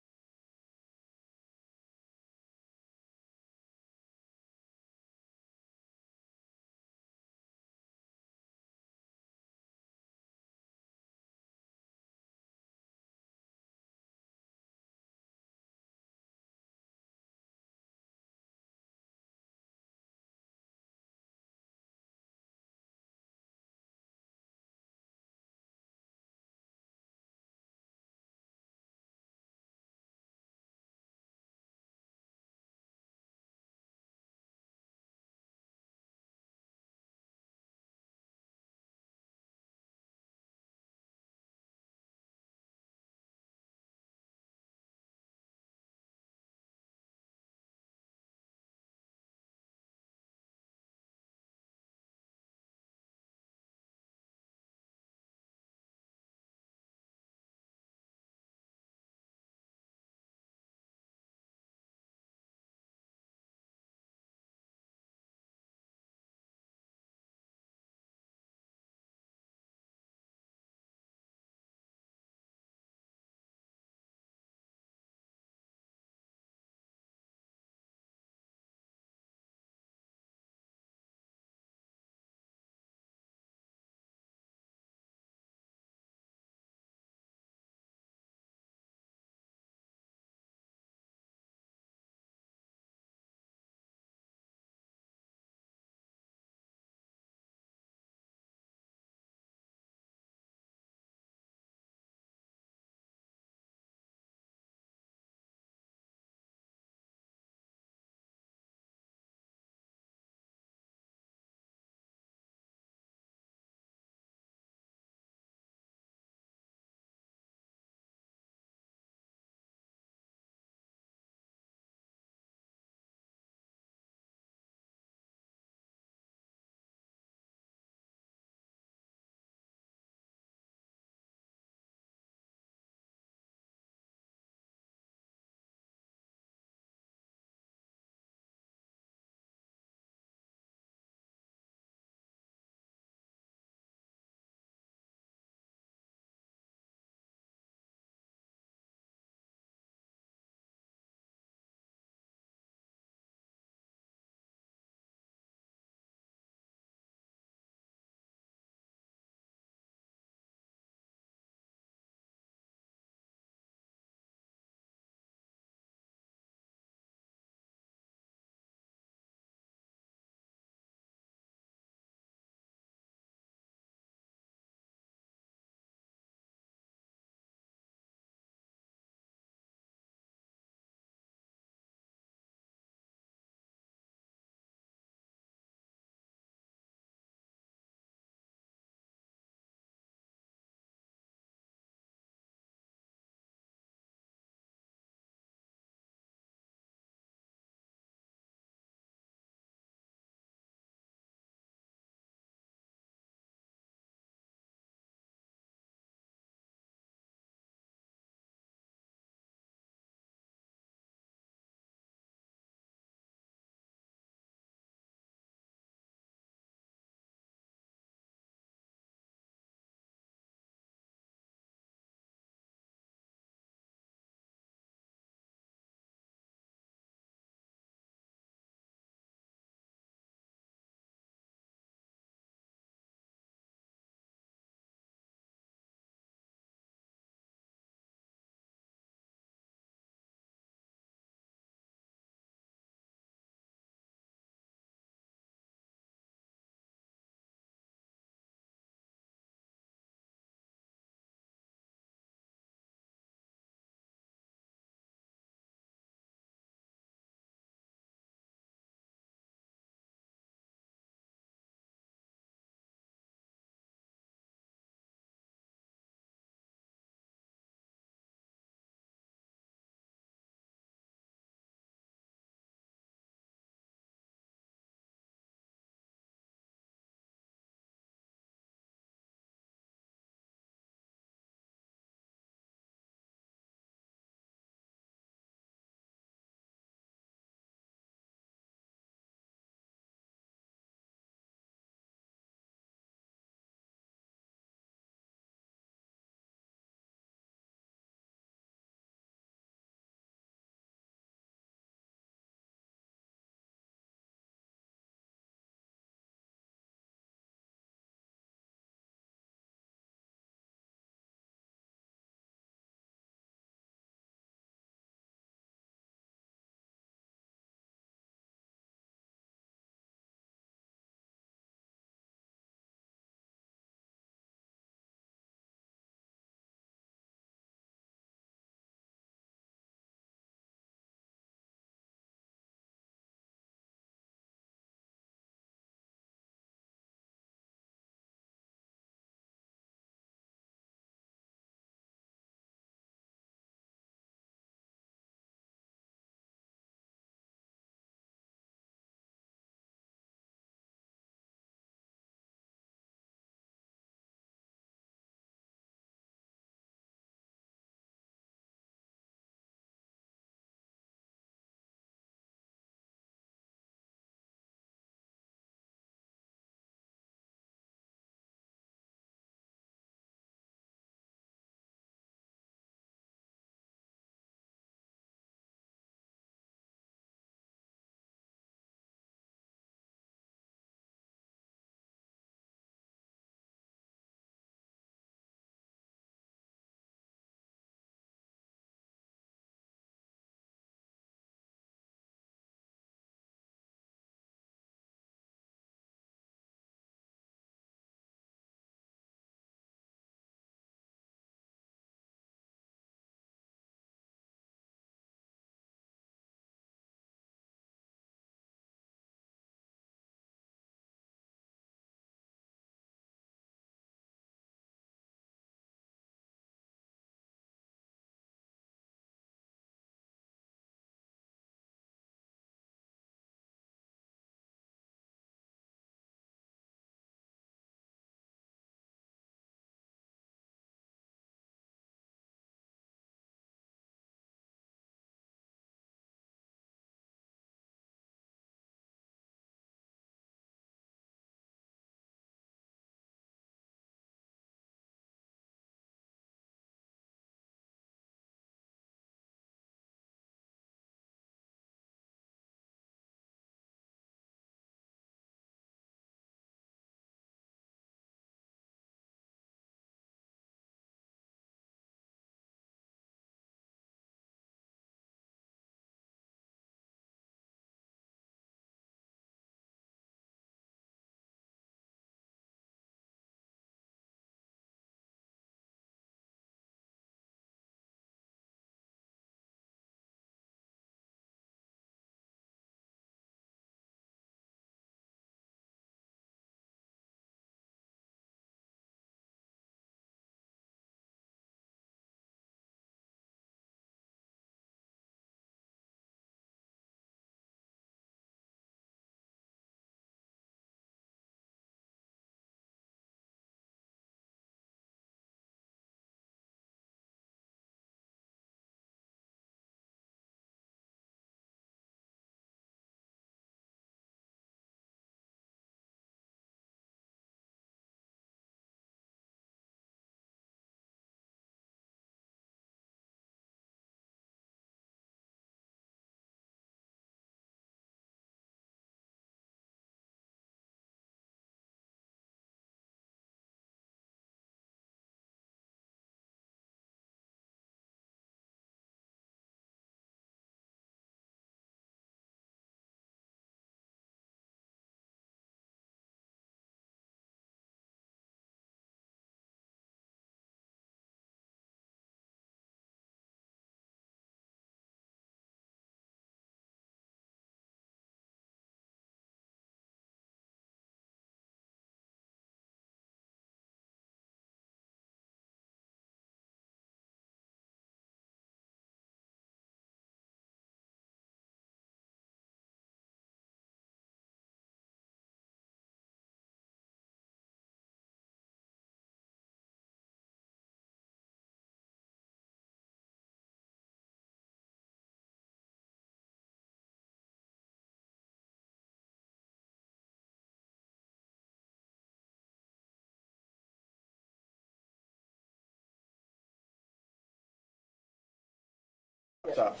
Stop.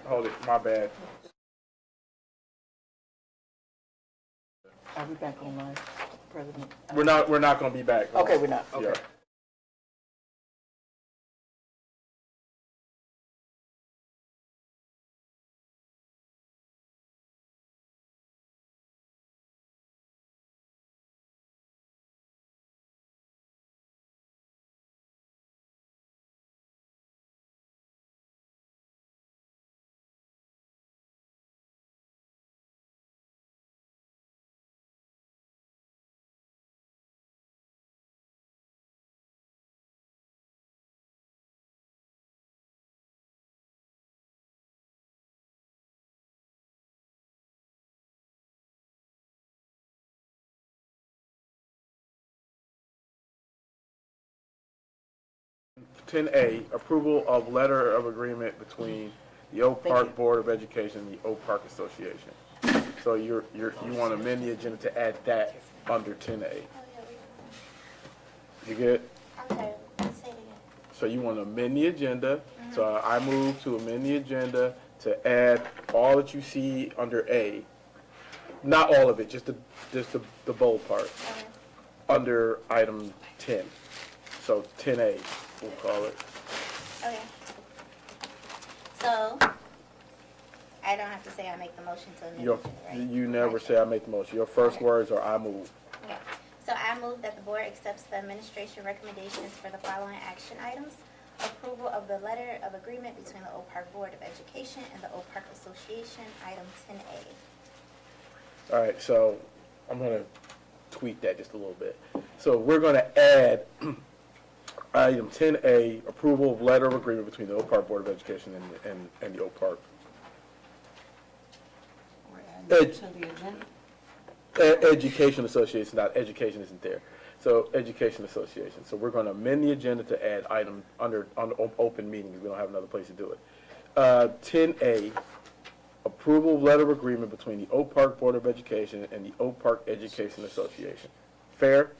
Hold it, my bad. Are we back online, President? We're not gonna be back. Okay, we're not, okay. Yeah. Ten A, approval of letter of agreement between the Oak Park Board of Education and the Oak Park Association. So you want to amend the agenda to add that under 10A. You good? Okay, say it again. So you want to amend the agenda. So I move to amend the agenda to add all that you see under A. Not all of it, just the bold part. Under item 10. So 10A, we'll call it. Okay. So, I don't have to say I make the motion to amend the agenda, right? You never say I make the motion. Your first words are I move. Okay. So I move that the board accepts the administration recommendations for the following action items. Approval of the letter of agreement between the Oak Park Board of Education and the Oak Park Association, item 10A. All right, so I'm going to tweak that just a little bit. So we're going to add item 10A, approval of letter of agreement between the Oak Park Board of Education and the Oak Park. Education Association, not education isn't there. So Education Association. So we're going to amend the agenda to add item under open meetings. We don't have another place to do it. 10A, approval of letter of agreement between the Oak Park Board of Education and the Oak Park Education Association. Fair?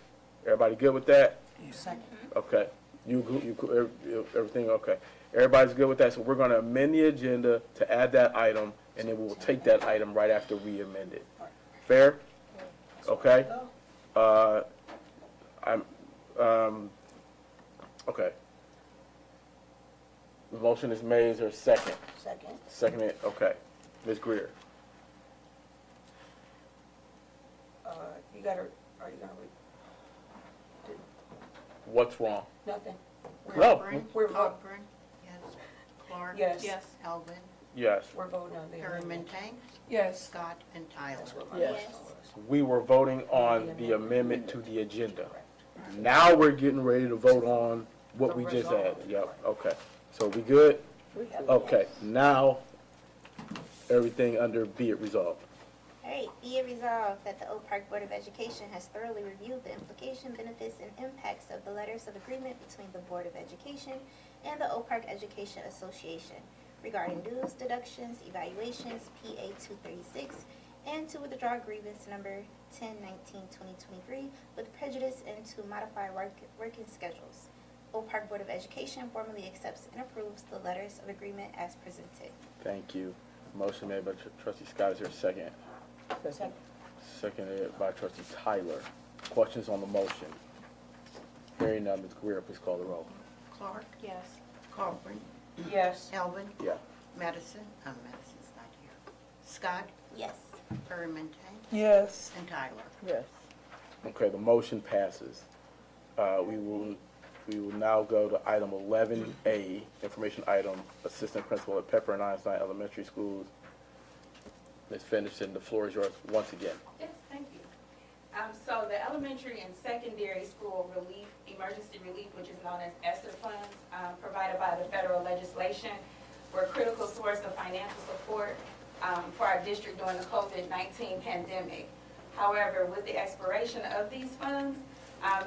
Everybody good with that? Second. Okay. Everything okay. Everybody's good with that. So we're going to amend the agenda to add that item, and then we will take that item right after we amend it. Fair? Okay. Okay. The motion is made. Is there a second? Second. Seconded. Okay. Ms. Greer. Are you gonna read? What's wrong? Nothing. No. We're voting. Yes. Clark? Yes. Yes. Elvin? Yes. We're voting on the. Paramente? Yes. Scott and Tyler? Yes. We were voting on the amendment to the agenda. Now we're getting ready to vote on what we just added. Yep, okay. So we good? Okay, now, everything under be it resolved. All right, be it resolved that the Oak Park Board of Education has thoroughly reviewed the implication, benefits, and impacts of the letters of agreement between the Board of Education and the Oak Park Education Association regarding dues, deductions, evaluations, PA 236, and to withdraw grievance number 10/19/2023 with prejudice and to modify working schedules. Oak Park Board of Education formally accepts and approves the letters of agreement as presented. Thank you. Motion made by trustee Scott. Is there a second? Second. Seconded by trustee Tyler. Questions on the motion? Hearing none, Ms. Greer, please call the roll. Clark? Yes. Cochran? Yes. Elvin? Yeah. Madison's not here. Scott? Yes. Paramente? Yes. And Tyler? Yes. Okay, the motion passes. We will now go to item 11A, information item, assistant principal at Pepper and Einstein Elementary Schools. Ms. Fenderson, the floor is yours once again. Yes, thank you. So the elementary and secondary school relief, emergency relief, which is known as ESSER funds, provided by the federal legislation, were a critical source of financial support for our district during the COVID-19 pandemic. However, with the expiration of these funds,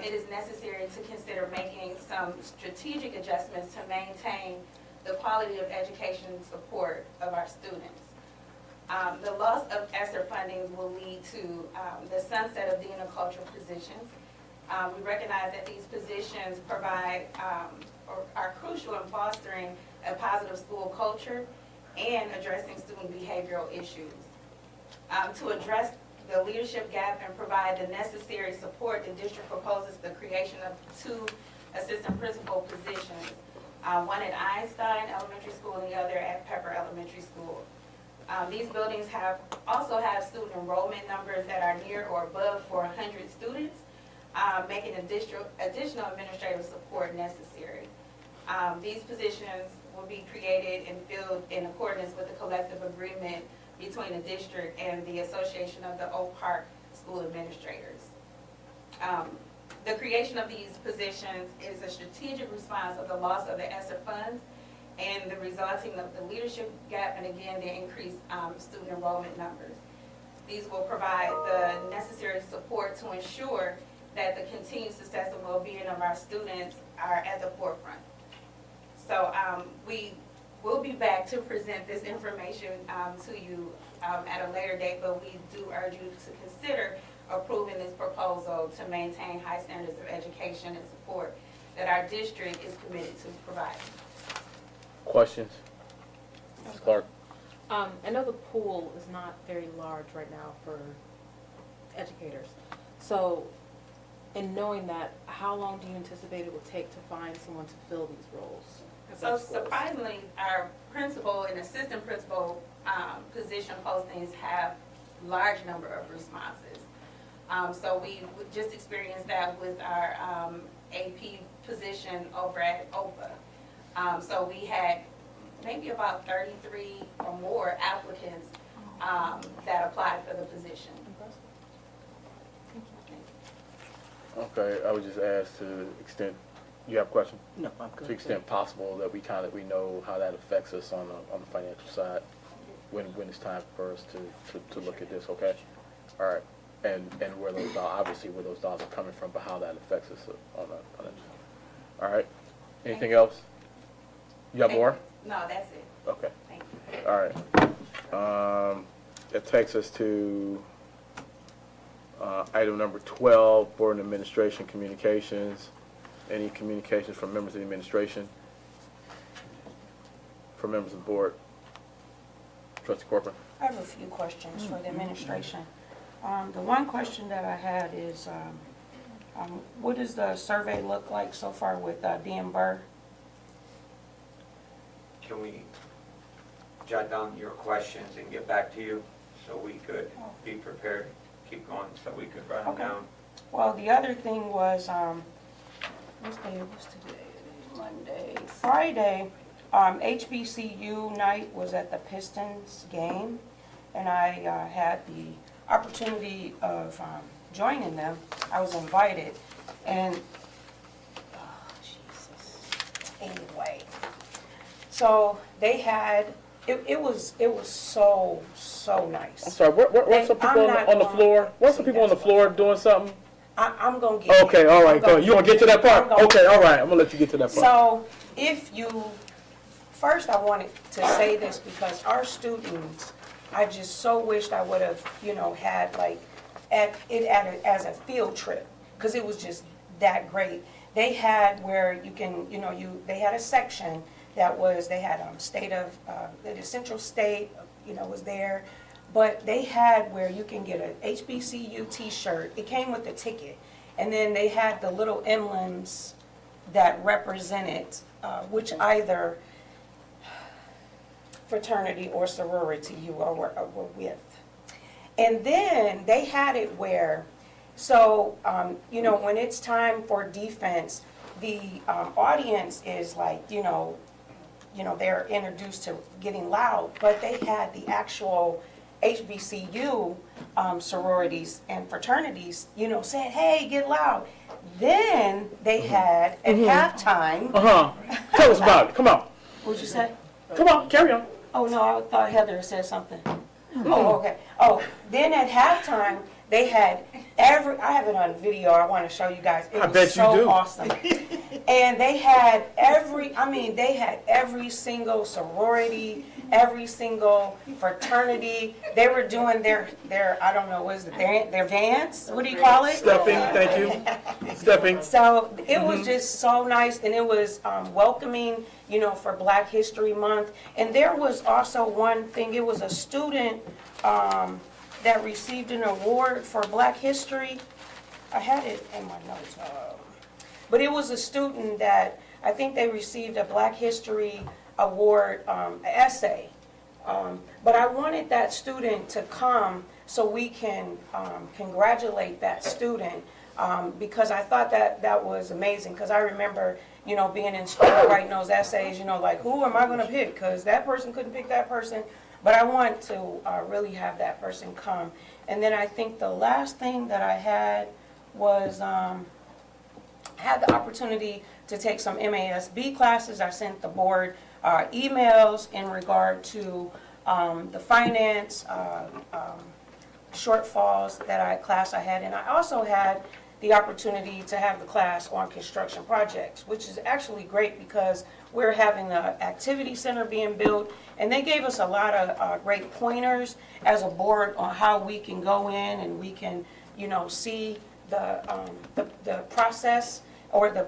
it is necessary to consider making some strategic adjustments to maintain the quality of education support of our students. The loss of ESSER fundings will lead to the sunset of dean of cultural positions. We recognize that these positions provide or are crucial in fostering a positive school culture and addressing student behavioral issues. To address the leadership gap and provide the necessary support, the district proposes the creation of 2 assistant principal positions, one at Einstein Elementary School and the other at Pepper Elementary School. These buildings also have student enrollment numbers that are near or above 400 students, making additional administrative support necessary. These positions will be created and filled in accordance with the collective agreement between the district and the Association of the Oak Park School Administrators. The creation of these positions is a strategic response of the loss of the ESSER funds and the resulting of the leadership gap, and again, the increased student enrollment numbers. These will provide the necessary support to ensure that the continued success and well-being of our students are at the forefront. So we will be back to present this information to you at a later date, but we do urge you to consider approving this proposal to maintain high standards of education and support that our district is committed to providing. Questions? Ms. Clark? I know the pool is not very large right now for educators. So, in knowing that, how long do you anticipate it will take to find someone to fill these roles? So surprisingly, our principal and assistant principal position postings have large number of responses. So we just experienced that with our AP position over at OPA. So we had maybe about 33 or more applicants that applied for the position. Okay, I would just ask to the extent, you have a question? No, I'm good. To the extent possible that we know how that affects us on the financial side when it's time for us to look at this, okay? All right, and where those dollars, obviously where those dollars are coming from, but how that affects us on a, all right, anything else? You have more? No, that's it. Okay, Thank you. all right. That takes us to item number 12, Board and Administration Communications. Any communications from members of the administration? From members of the board? Trustee Corcoran? I have a few questions for the administration. The one question that I had is, what does the survey look like so far with Dean Burr? Can we jot down your questions and get back to you so we could be prepared, keep going, so we could write them Okay. down? Well, the other thing was, what's today? Monday. Friday, HBCU night was at the Pistons game, and I had the opportunity of joining them. I was invited, and, oh, Jesus. Anyway, so they had, it was so nice. I'm sorry, weren't some people on the floor? Weren't some people on the floor doing something? I'm gonna get. Okay, all right, go ahead. You want to get to that part? I'm gonna- Okay, all right, I'm gonna let you get to that part. So, first I wanted to say this because our students, I just so wished I would have, had like, as a field trip, because it was just that great. They had where you can, they had a section that was, they had the Central State, was there. But they had where you can get a HBCU t-shirt. It came with the ticket. And then they had the little emblems that represented which either fraternity or sorority you were with. And then they had it where, so, when it's time for defense, the audience is like, they're introduced to getting loud, but they had the actual HBCU sororities and fraternities, said, hey, get loud. Then they had, at halftime. Tell us about it, come on. What'd you say? Come on, carry on. Oh, no, I thought Heather said something. Oh, okay. Oh, then at halftime, they had I have it on video, I want to show you guys. It was so awesome. And they had every single sorority, every single fraternity. They were doing their I don't know, what is it, their dance? What do you call it? Stepping, thank you. Stepping. So it was just so nice, and it was welcoming, you know, for Black History Month. And there was also one thing, it was a student that received an award for Black History. I had it in my notes. But it was a student that, I think they received a Black History Award essay. But I wanted that student to come so we can congratulate that student, because I thought that was amazing. Because I remember, you know, being in school writing those essays, you know, like, who am I going to pick? Because that person couldn't pick that person. But I want to really have that person come. And then I think the last thing that I had was had the opportunity to take some MASB classes. I sent the board emails in regard to the finance shortfalls class I had. And I also had the opportunity to have the class on construction projects, which is actually great because we're having an activity center being built, and they gave us a lot of great pointers as a board on how we can go in and we can, you know, see the process, or the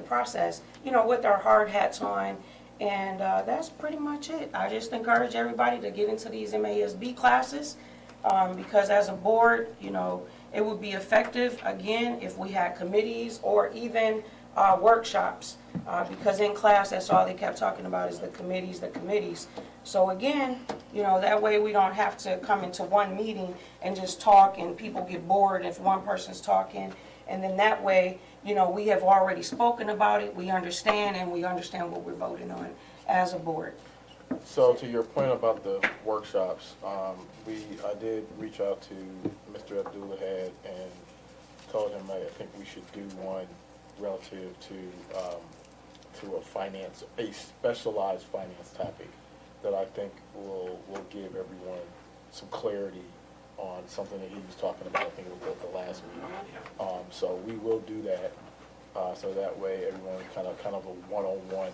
process, you know, with our hard hats on. And that's pretty much it. I just encourage everybody to get into these MASB classes, because as a board, you know, it would be effective, again, if we had committees or even workshops, because in class, that's all they kept talking about is the committees. So again, you know, that way we don't have to come into one meeting and just talk and people get bored if one person's talking. And then that way, you know, we have already spoken about it, we understand, and we understand what we're voting on as a board. So to your point about the workshops, I did reach out to Mr. Abdullah and told him I think we should do one relative to a specialized finance topic that I think will give everyone some clarity on something that he was talking about. I think it was at the last meeting. So we will do that, so that way everyone kind of a one-on-one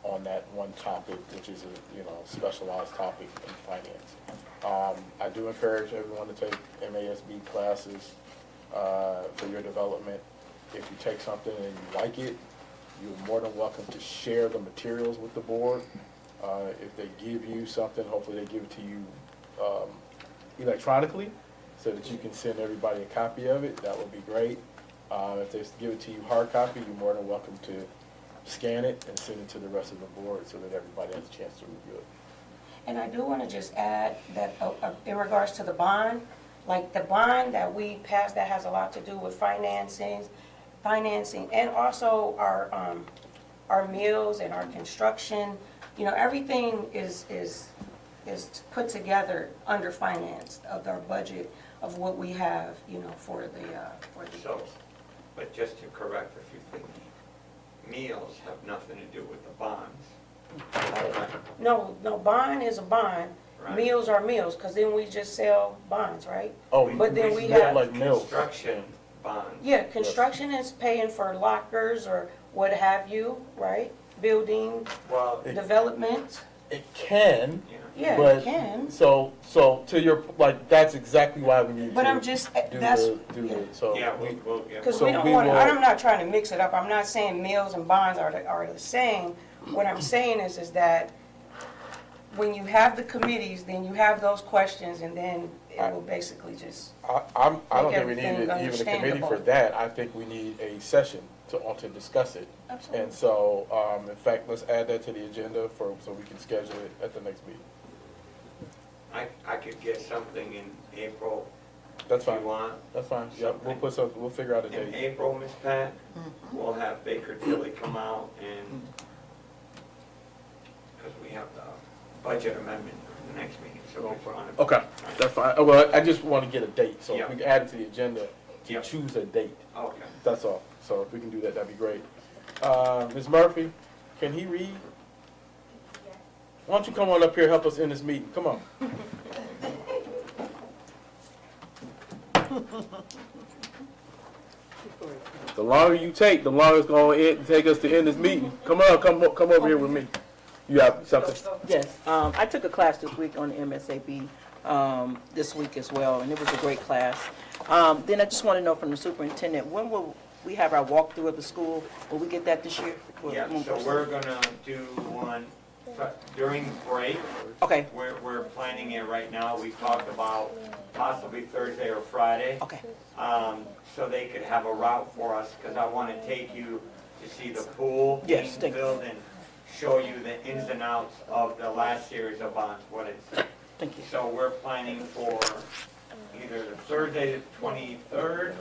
on that one topic, which is a specialized topic in finance. I do encourage everyone to take MASB classes for your development. If you take something and you like it, you're more than welcome to share the materials with the board. If they give you something, hopefully they give it to you electronically so that you can send everybody a copy of it. That would be great. If they give it to you hard copy, you're more than welcome to scan it and send it to the rest of the board so that everybody has a chance to review it. And I do want to just add that in regards to the bond, like the bond that we passed that has a lot to do with financing, and also our meals and our construction, you know, everything is put together under finance of our budget of what we have, you know, for the So, but just to correct a few things, meals have nothing to do with the bonds. No, bond is a bond. Right. Meals are meals, because then we just sell bonds, right? Oh, But then we more have like mills. Construction bonds. Yeah, construction is paying for lockers or what have you, right? Building, Well, development, It can, yeah, but it can. so to your that's exactly why we need But to I'm just, do that's, so yeah, we, because so we don't we want to, will- I'm not trying to mix it up. I'm not saying meals and bonds are the same. What I'm saying is that when you have the committees, then you have those questions, and then it will basically just, I don't think we need everything even a committee for understandable. that. I think we need a session to discuss it. Absolutely. And so, in fact, let's add that to the agenda so we can schedule it at the next meeting. I could get something in April. That's if fine. you want. That's fine. Yep, we'll figure out a In date. April, Ms. Pat, we'll have Baker Tilly come out and, because we have the budget amendment for the next meeting, so we're on it. Okay, that's fine. Well, I just want to get a date, so Yeah. if we can add it to the agenda to Yeah. choose a date. Okay. That's all. So if we can do that, that'd be great. Ms. Murphy, can he read? Why don't you come on up here and help us in this meeting? Come on. The longer you take, the longer it's going to take us to end this meeting. Come on, come over here with me. You have something? Yes, I took a class this week on the MSAB, this week as well, and it was a great class. Then I just want to know from the superintendent, when will we have our walkthrough of the school? Will we get that this year? Yeah, so we're gonna do one during break. Okay. We're planning it right now. We talked about possibly Thursday or Friday. Okay. So they could have a route for us, because I want to take you to see the pool being Yes, thank you. filled and show you the ins and outs of the last series of bonds, what it's. Thank you. So we're planning for either the Thursday, the 23rd, or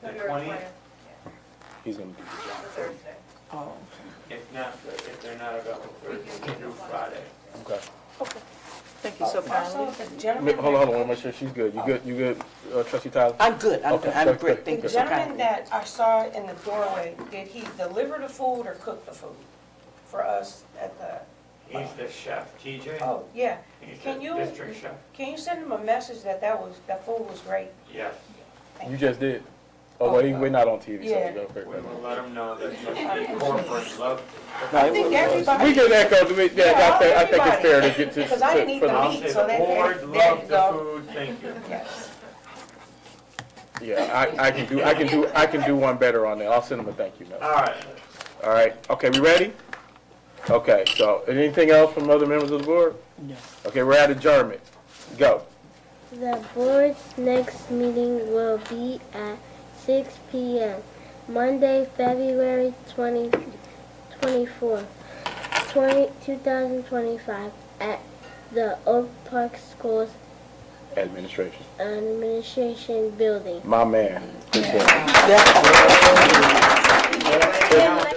the 20th. He's gonna do the job. Oh. If they're not available Thursday, through Friday. Okay. Thank you so kindly. Also, the gentleman. Hold on, I want to make sure she's good. You good, Trustee Tyler? I'm good, I'm Okay, I'm good, great, good, thank you The so gentleman kindly. that I saw in the doorway, did he deliver the food or cook the food for us at the? He's the chef, TJ. Oh, yeah. He's Can the you, district chef. can you send him a message that that food was great? Yes. You just did? Oh, well, we're not on TV, so Yeah. we don't care. We will let them know that the corporate love. I think everybody. We get echoes, I think it's fair to get to. Because I didn't eat for the I'll meat, say so the that, board there you loved the go. food, thank you. Yes. Yeah, I can do one better on that. I'll send them a thank you note. All right. All right, okay, we ready? Okay, so anything else from other members of the board? No. Okay, we're at adjournment. Go. The board's next meeting will be at 6 p.m. Monday, February 24th, 2025 at the Oak Park Schools Administration Building. My man. Good boy. Yeah.